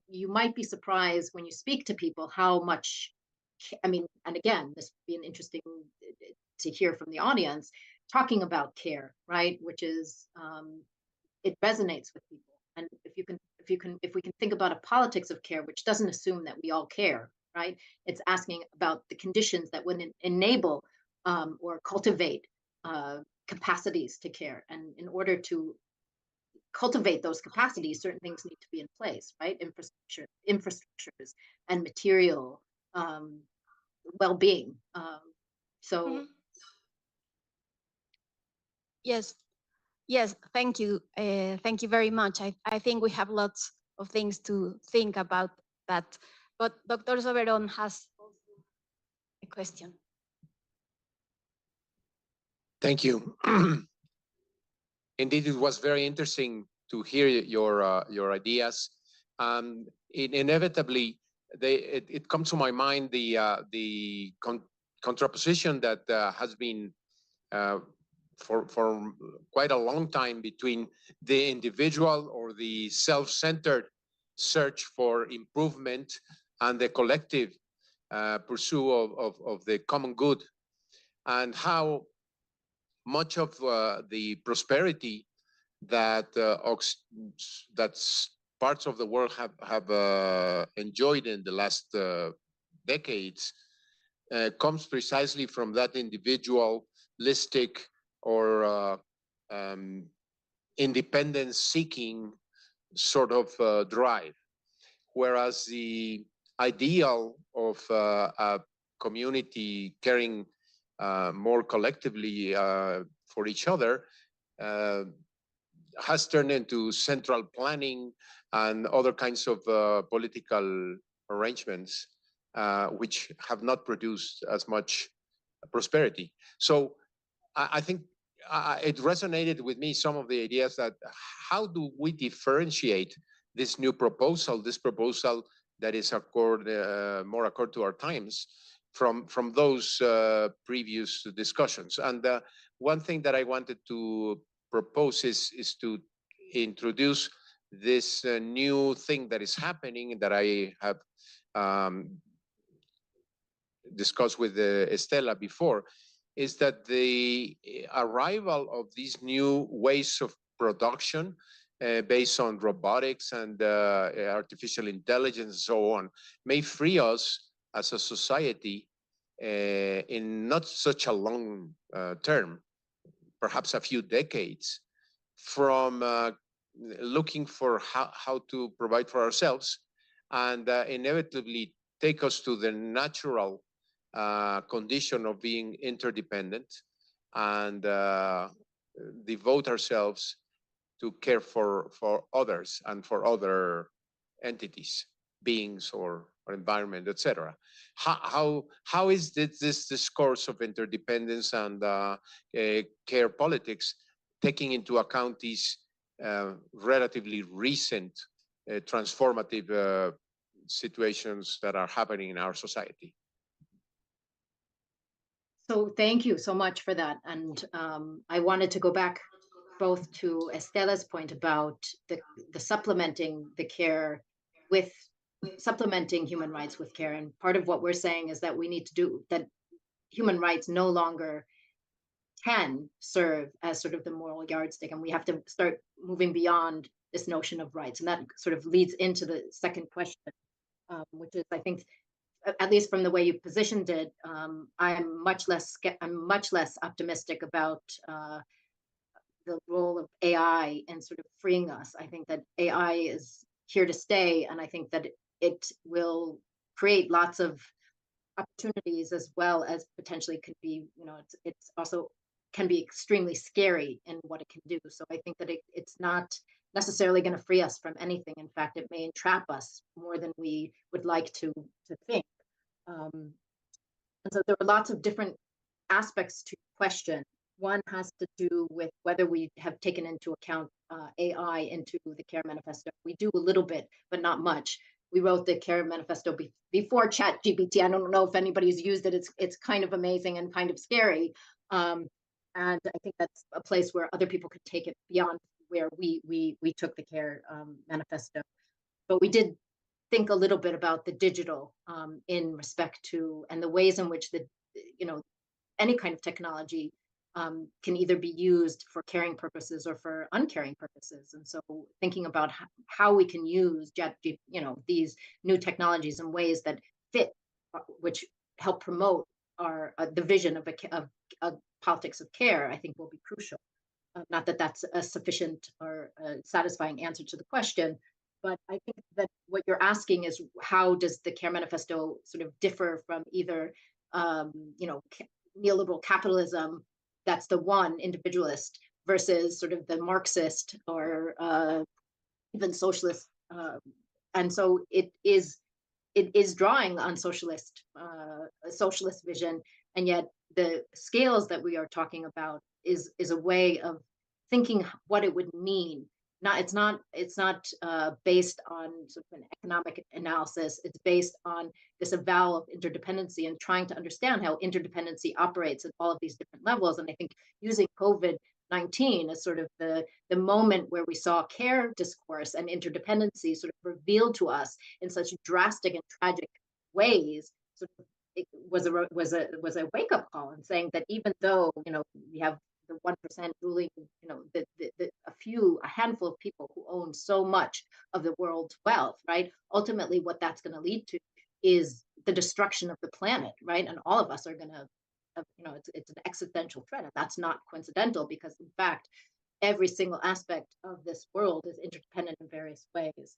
you might be surprised when you speak to people how much, and again, this would be an interesting to hear from the audience, talking about care, right? Which is, it resonates with people. And if we can think about a politics of care, which doesn't assume that we all care, right? It's asking about the conditions that would enable or cultivate capacities to care. And in order to cultivate those capacities, certain things need to be in place, right? Infrastructures and material well-being. Yes, thank you. Thank you very much. I think we have lots of things to think about that. But Dr. Soberon has a question. Thank you. Indeed, it was very interesting to hear your ideas. Inevitably, it comes to my mind the contraposition that has been for quite a long time between the individual or the self-centered search for improvement and the collective pursuit of the common good, and how much of the prosperity that parts of the world have enjoyed in the last decades comes precisely from that individualistic or independence-seeking sort of drive, whereas the ideal of a community caring more collectively for each other has turned into central planning and other kinds of political arrangements, which have not produced as much prosperity. So I think it resonated with me, some of the ideas that how do we differentiate this new proposal, that is more accord to our times, from those previous discussions. And one thing that I wanted to propose is to introduce this new thing that is happening that I have discussed with Estela before, is that the arrival of these new ways of production based on robotics and artificial intelligence and so on may free us as a society in not such a long term, perhaps a few decades, from looking for how to provide for ourselves, and inevitably take us to the natural condition of being interdependent and devote ourselves to care for others and for other entities, beings or environment, etc. How is this discourse of interdependence and care politics taking into account these relatively recent transformative situations that are happening in our society? So thank you so much for that. And I wanted to go back both to Estela's point about the supplementing the care with supplementing human rights with care. And part of what we're saying is that we need to do that. Human rights no longer can serve as sort of the moral yardstick, and we have to start moving beyond this notion of rights. And that sort of leads into the second question, which is, I think, at least from the way you positioned it, I'm much less optimistic about the role of AI in sort of freeing us. I think that AI is here to stay, and I think that it will create lots of opportunities, as well as potentially could be, it's also can be extremely scary in what it can do. So I think that it's not necessarily going to free us from anything. In fact, it may entrap us more than we would like to think. And so there are lots of different aspects to the question. One has to do with whether we have taken into account AI into the Care Manifesto. We do a little bit, but not much. We wrote the Care Manifesto before ChatGPT. I don't know if anybody's used it. It's kind of amazing and kind of scary. And I think that's a place where other people could take it beyond where we took the Care Manifesto. But we did think a little bit about the digital in respect to, and the ways in which any kind of technology can either be used for caring purposes or for uncaring purposes. And so thinking about how we can use these new technologies in ways that fit, which help promote the vision of politics of care, I think will be crucial. Not that that's a sufficient or a satisfying answer to the question, but I think that what you're asking is, how does the Care Manifesto sort of differ from either neoliberal capitalism, that's the one individualist, versus sort of the Marxist or even socialist, and so it is drawing on socialist vision, and yet the scales that we are talking about is a way of thinking what it would mean. It's not based on sort of an economic analysis. It's based on this avowal of interdependency and trying to understand how interdependency operates at all of these different levels. And I think using COVID-19 as sort of the moment where we saw care discourse and interdependency sort of revealed to us in such drastic and tragic ways, sort of it was a wake-up call, and saying that even though we have the 1% ruling, a handful of people who own so much of the world's wealth, right? Ultimately, what that's going to lead to is the destruction of the planet, right? And all of us are going to, it's an existential threat, and that's not coincidental, because in fact, every single aspect of this world is interdependent in various ways.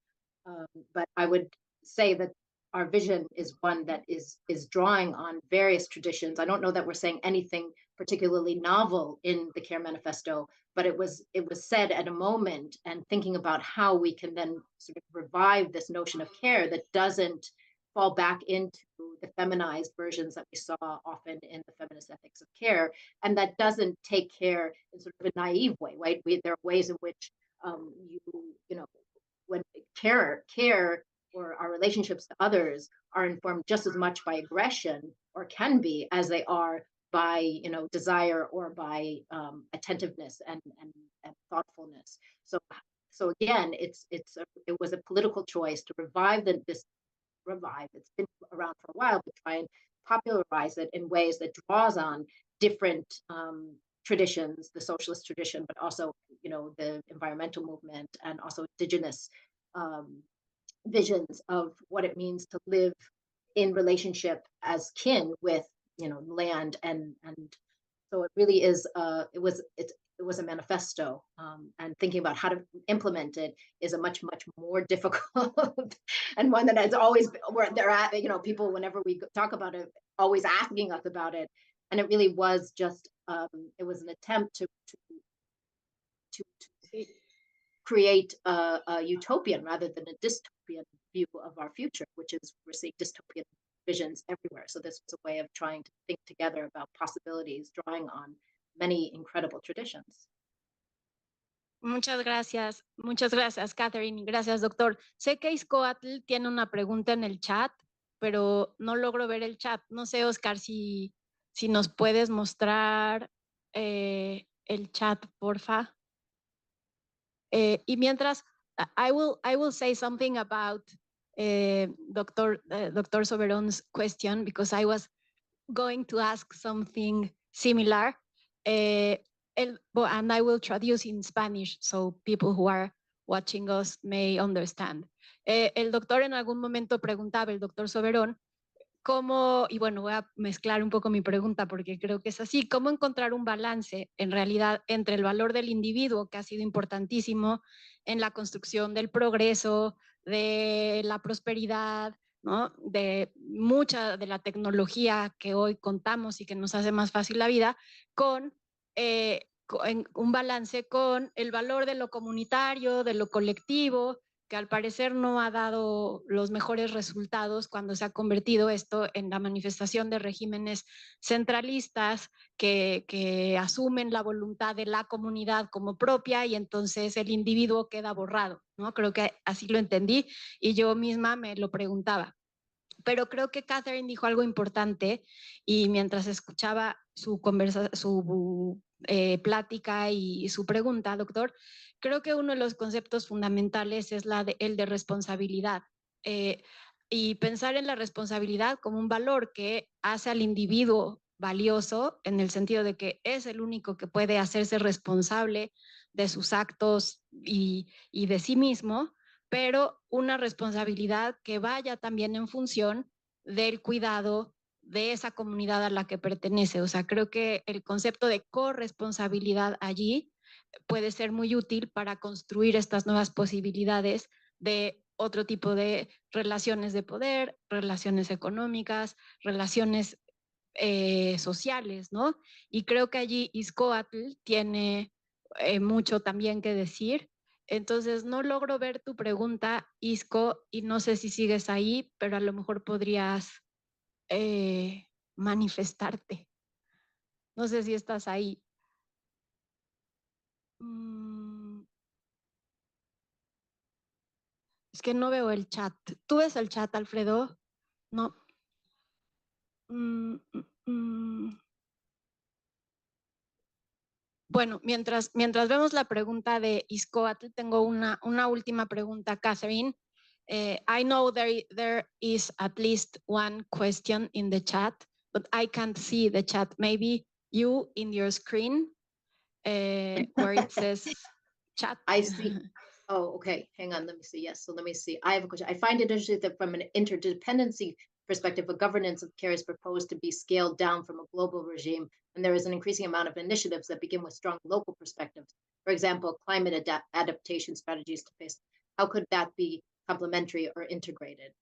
But I would say that our vision is one that is drawing on various traditions. I don't know that we're saying anything particularly novel in the Care Manifesto, but it was said at a moment, and thinking about how we can then sort of revive this notion of care that doesn't fall back into the feminized versions that we saw often in the feminist ethics of care, and that doesn't take care in sort of a naive way, right? There are ways in which you know, when care or our relationships to others are informed just as much by aggression, or can be, as they are by, you know, desire or by attentiveness and thoughtfulness. So again, it was a political choice to revive it's been around for a while, but try and popularize it in ways that draws on different traditions, the socialist tradition, but also, you know, the environmental movement, and also indigenous visions of what it means to live in relationship as kin with, you know, land, and so it really is it was a manifesto, and thinking about how to implement it is a much more difficult and one that has always where they're at, you know, people, whenever we talk about it, always asking us about it, and it really was just it was an attempt to create a utopian rather than a dystopian view of our future, which is we're seeing dystopian visions everywhere. So this was a way of trying to think together about possibilities, drawing on many incredible traditions. Muchas gracias, Catherine. Gracias, doctor. Sé que Iscoatl tiene una pregunta en el chat, pero no logro ver el chat. No sé, Oscar, si nos puedes mostrar el chat, porfa. Y mientras, I will say something about Dr. Soberon's question, because I was going to ask something similar. And I will traduce in Spanish so people who are watching us may understand. El doctor en algún momento preguntaba, el doctor Soberón, cómo, y bueno, voy a mezclar un poco mi pregunta porque creo que es así, cómo encontrar un balance en realidad entre el valor del individuo, que ha sido importantísimo en la construcción del progreso, de la prosperidad, ¿no? De mucha de la tecnología que hoy contamos y que nos hace más fácil la vida, con un balance con el valor de lo comunitario, de lo colectivo, que al parecer no ha dado los mejores resultados cuando se ha convertido esto en la manifestación de regímenes centralistas que asumen la voluntad de la comunidad como propia, y entonces el individuo queda borrado, ¿no? Creo que así lo entendí y yo misma me lo preguntaba. Pero creo que Catherine dijo algo importante, y mientras escuchaba su plática y su pregunta, doctor, creo que uno de los conceptos fundamentales es el de responsabilidad. Y pensar en la responsabilidad como un valor que hace al individuo valioso, en el sentido de que es el único que puede hacerse responsable de sus actos y de sí mismo, pero una responsabilidad que vaya también en función del cuidado de esa comunidad a la que pertenece. O sea, creo que el concepto de corresponsabilidad allí puede ser muy útil para construir estas nuevas posibilidades de otro tipo de relaciones de poder, relaciones económicas, relaciones sociales, ¿no? Y creo que allí Iscoatl tiene mucho también que decir. Entonces, no logro ver tu pregunta, Isco, y no sé si sigues ahí, pero a lo mejor podrías manifestarte. No sé si estás ahí. Es que no veo el chat. ¿Tú ves el chat, Alfredo? No. Bueno, mientras vemos la pregunta de Iscoatl, tengo una última pregunta, Catherine. I know there is at least one question in the chat, but I can't see the chat. Maybe you in your screen where it says chat. I see. Oh, okay. Hang on. Let me see. Yes. So let me see. I have a question. I find it interesting that from an interdependency perspective, a governance of care is proposed to be scaled down from a global regime, and there is an increasing amount of initiatives that begin with strong local perspectives. For example, climate adaptation strategies to face. How could that be complementary or integrated?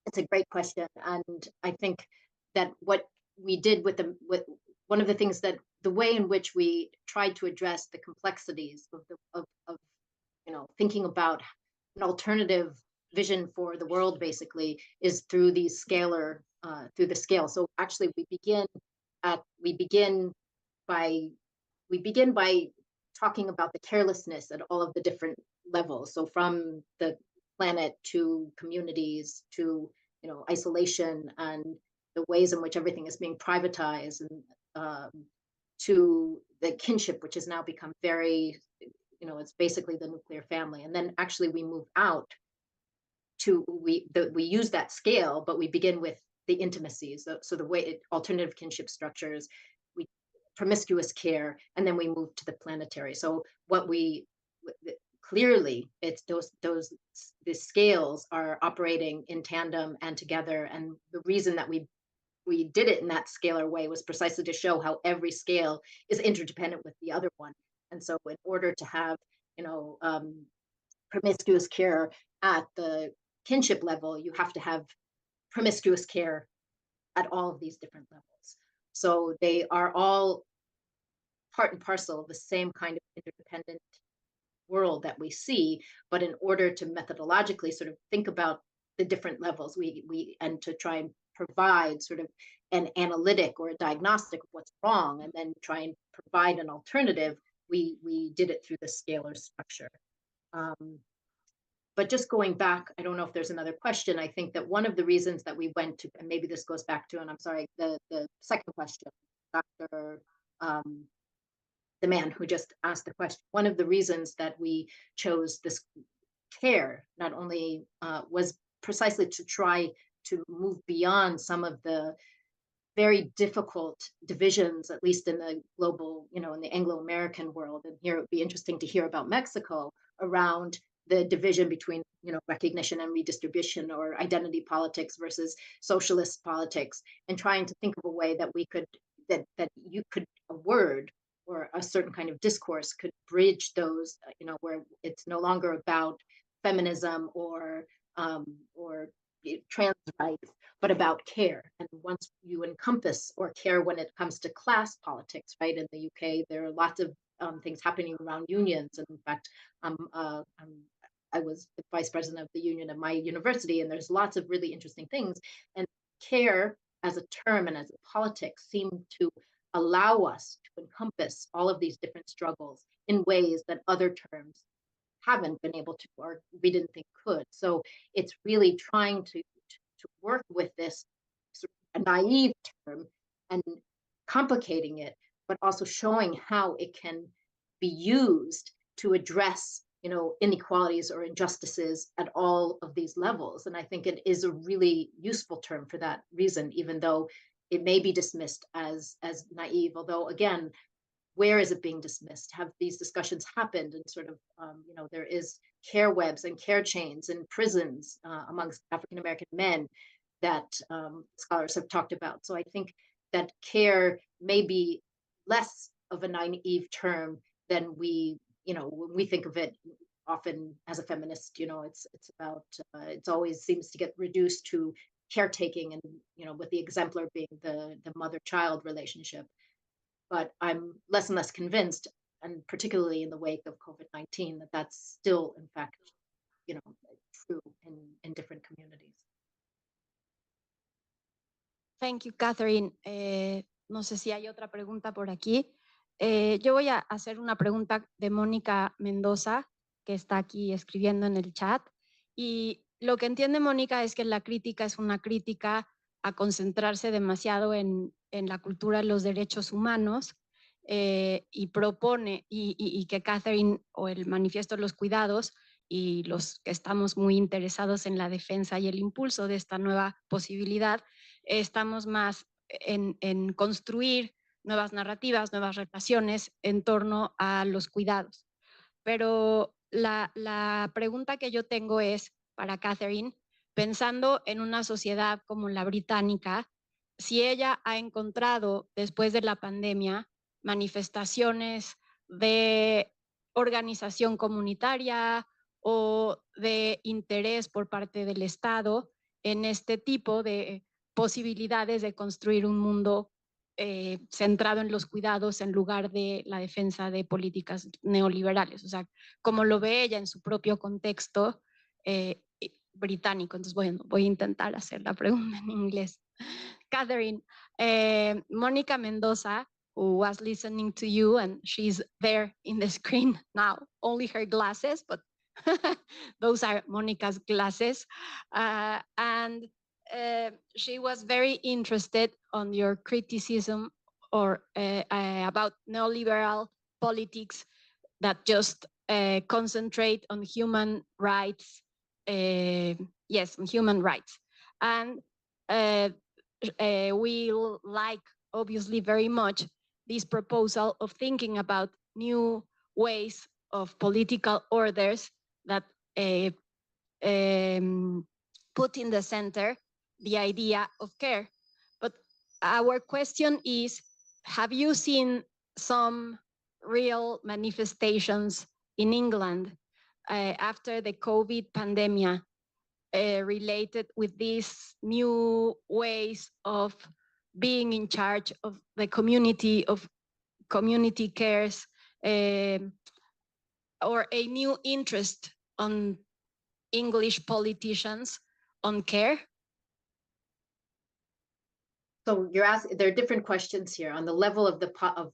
It's a great question, and I think that what we did with one of the things that the way in which we tried to address the complexities of thinking about an alternative vision for the world basically is through the scale. So actually we begin by talking about the carelessness at all of the different levels. So from the planet to communities to isolation and the ways in which everything is being privatized, and to the kinship, which has now become very, it's basically the nuclear family. And then actually we move out to, we use that scale, but we begin with the intimacies. So the way alternative kinship structures, we promiscuous care, and then we move to the planetary. So what we clearly, it's the scales are operating in tandem and together. And the reason that we did it in that scalar way was precisely to show how every scale is interdependent with the other one. And so in order to have, promiscuous care at the kinship level, you have to have promiscuous care at all of these different levels. So they are all part and parcel of the same kind of interdependent world that we see, but in order to methodologically sort of think about the different levels, and to try and provide sort of an analytic or a diagnostic of what's wrong, and then try and provide an alternative, we did it through the scalar structure. But just going back, I don't know if there's another question. I think that one of the reasons that we went to, and maybe this goes back to, and I'm sorry, the second question, Dr. The man who just asked the question, one of the reasons that we chose this care not only was precisely to try to move beyond some of the very difficult divisions, at least in the global, in the Anglo-American world. And here it would be interesting to hear about Mexico around the division between, recognition and redistribution, or identity politics versus socialist politics, and trying to think of a way that we could, that a word or a certain kind of discourse could bridge those, where it's no longer about feminism or trans rights, but about care. And once you encompass or care when it comes to class politics, right? In the UK, there are lots of things happening around unions. And in fact, I was the vice president of the union at my university, and there's lots of really interesting things. And care as a term and as a politics seem to allow us to encompass all of these different struggles in ways that other terms haven't been able to, or we didn't think could. So it's really trying to work with this sort of a naive term and complicating it, but also showing how it can be used to address, inequalities or injustices at all of these levels. And I think it is a really useful term for that reason, even though it may be dismissed as naive. Although, again, where is it being dismissed? Have these discussions happened? And sort of, there is care webs and care chains in prisons amongst African-American men that scholars have talked about. So I think that care may be less of a naive term than we, when we think of it often as a feminist, it's about, it always seems to get reduced to caretaking, and, with the exemplar being the mother-child relationship. But I'm less and less convinced, and particularly in the wake of COVID-19, that that's still, in fact, true in different communities. Thank you, Catherine. No sé si hay otra pregunta por aquí. Yo voy a hacer una pregunta de Mónica Mendoza, que está aquí escribiendo en el chat. Y lo que entiende Mónica es que la crítica es una crítica a concentrarse demasiado en la cultura de los derechos humanos, y propone, y que Catherine, o el Manifiesto de los Cuidados, y los que estamos muy interesados en la defensa y el impulso de esta nueva posibilidad, estamos más en construir nuevas narrativas, nuevas relaciones en torno a los cuidados. Pero la pregunta que yo tengo es para Catherine, pensando en una sociedad como la británica, si ella ha encontrado después de la pandemia manifestaciones de organización comunitaria o de interés por parte del Estado en este tipo de posibilidades de construir un mundo centrado en los cuidados en lugar de la defensa de políticas neoliberales. O sea, como lo ve ella en su propio contexto británico. Entonces, bueno, voy a intentar hacer la pregunta en inglés. Catherine, Mónica Mendoza, who was listening to you, and she's there in the screen now, only her glasses, but those are Monica's glasses. And she was very interested on your criticism or about neoliberal politics that just concentrate on human rights. Yes, on human rights. And we like, obviously, very much this proposal of thinking about new ways of political orders that put in the center the idea of care. But our question is, have you seen some real manifestations in England after the COVID pandemic related with these new ways of being in charge of the community, of community cares, or a new interest on English politicians on care? So you're asking, there are different questions here on the level of of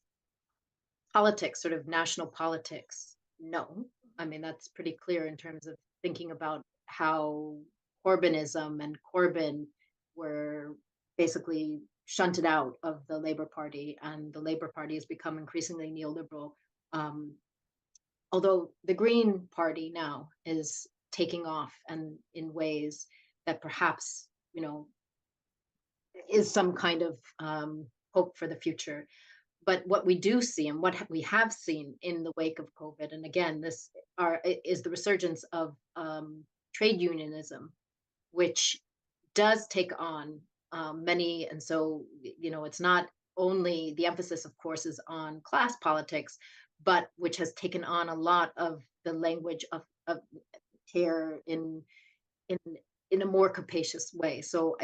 politics, sort of national politics. No, I mean, that's pretty clear in terms of thinking about how Corbynism and Corbyn were basically shunted out of the Labour Party, and the Labour Party has become increasingly neoliberal. Although the Green Party now is taking off, and in ways that perhaps, you know, is some kind of hope for the future. But what we do see, and what we have seen in the wake of COVID, and again, this is the resurgence of trade unionism, which does take on many, and so, you know, it's not only, the emphasis, of course, is on class politics, but which has taken on a lot of the language of care in a more capacious way. So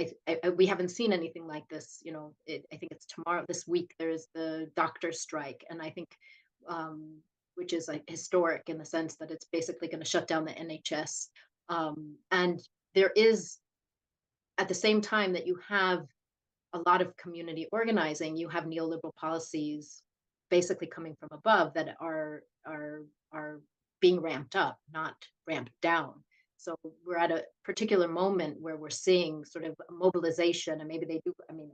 we haven't seen anything like this. You know, I think it's tomorrow, this week, there's the doctor strike, and I think, which is like historic in the sense that it's basically going to shut down the NHS. And there is, at the same time that you have a lot of community organizing, you have neoliberal policies basically coming from above that are being ramped up, not ramped down. So we're at a particular moment where we're seeing sort of a mobilization, and maybe they do, I mean,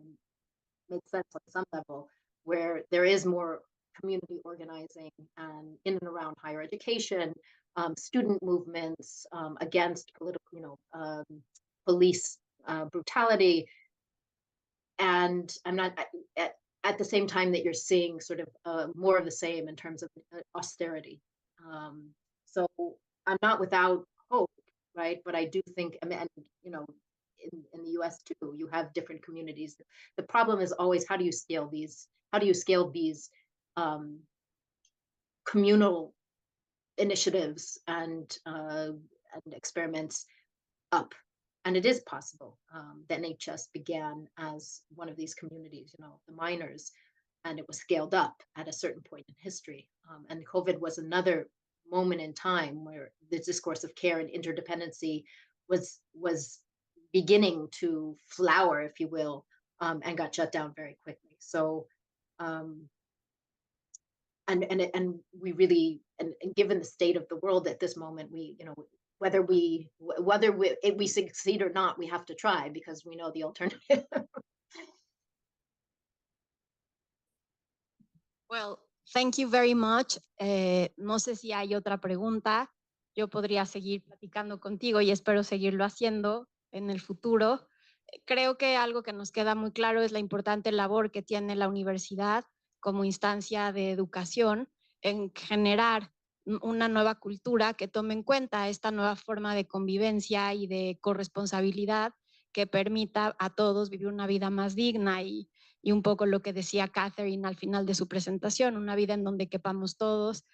it makes sense on some level, where there is more community organizing and in and around higher education, student movements against political, you know, police brutality. And I'm not, at the same time that you're seeing sort of more of the same in terms of austerity. So I'm not without hope, right? But I do think, I mean, and, you know, in the US too, you have different communities. The problem is always, how do you scale these? How do you scale these communal initiatives and experiments up? And it is possible. The NHS began as one of these communities, you know, the miners, and it was scaled up at a certain point in history. And COVID was another moment in time where the discourse of care and interdependency was beginning to flower, if you will, and got shut down very quickly. So, and we really, and given the state of the world at this moment, we, you know, whether we succeed or not, we have to try, because we know the alternative. Well, thank you very much. No sé si hay otra pregunta. Yo podría seguir platicando contigo y espero seguirlo haciendo en el futuro. Creo que algo que nos queda muy claro es la importante labor que tiene la universidad como instancia de educación en generar una nueva cultura que tome en cuenta esta nueva forma de convivencia y de corresponsabilidad que permita a todos vivir una vida más digna y un poco lo que decía Catherine al final de su presentación, una vida en donde quepamos todos,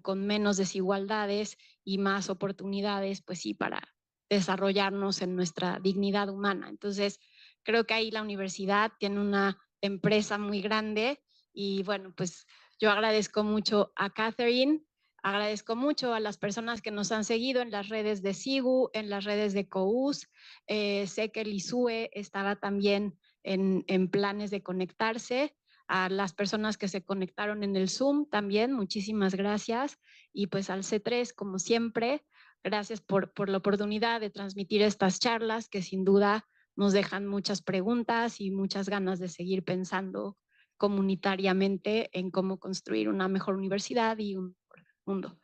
con menos desigualdades y más oportunidades, pues sí, para desarrollarnos en nuestra dignidad humana. Entonces, creo que ahí la universidad tiene una empresa muy grande y bueno, pues yo agradezco mucho a Catherine, agradezco mucho a las personas que nos han seguido en las redes de SIGU, en las redes de COUS. Sé que Lisue estará también en planes de conectarse. A las personas que se conectaron en el Zoom también, muchísimas gracias. Y pues al C3, como siempre, gracias por la oportunidad de transmitir estas charlas que sin duda nos dejan muchas preguntas y muchas ganas de seguir pensando comunitariamente en cómo construir una mejor universidad y un mejor mundo.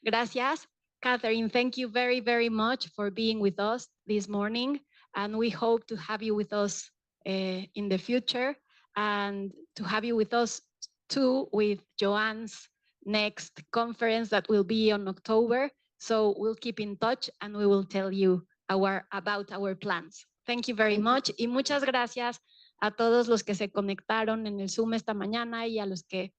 Gracias. Catherine, thank you very, very much for being with us this morning. And we hope to have you with us in the future and to have you with us too with Joanne's next conference that will be on October. So we'll keep in touch and we will tell you about our plans. Thank you very much. Y muchas gracias a todos los que se conectaron en el Zoom esta mañana y a los que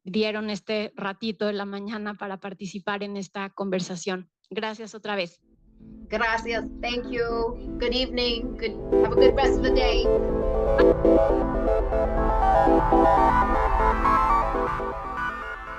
dieron este ratito de la mañana para participar en esta conversación. Gracias otra vez. Gracias. Thank you. Good evening. Have a good rest of the day.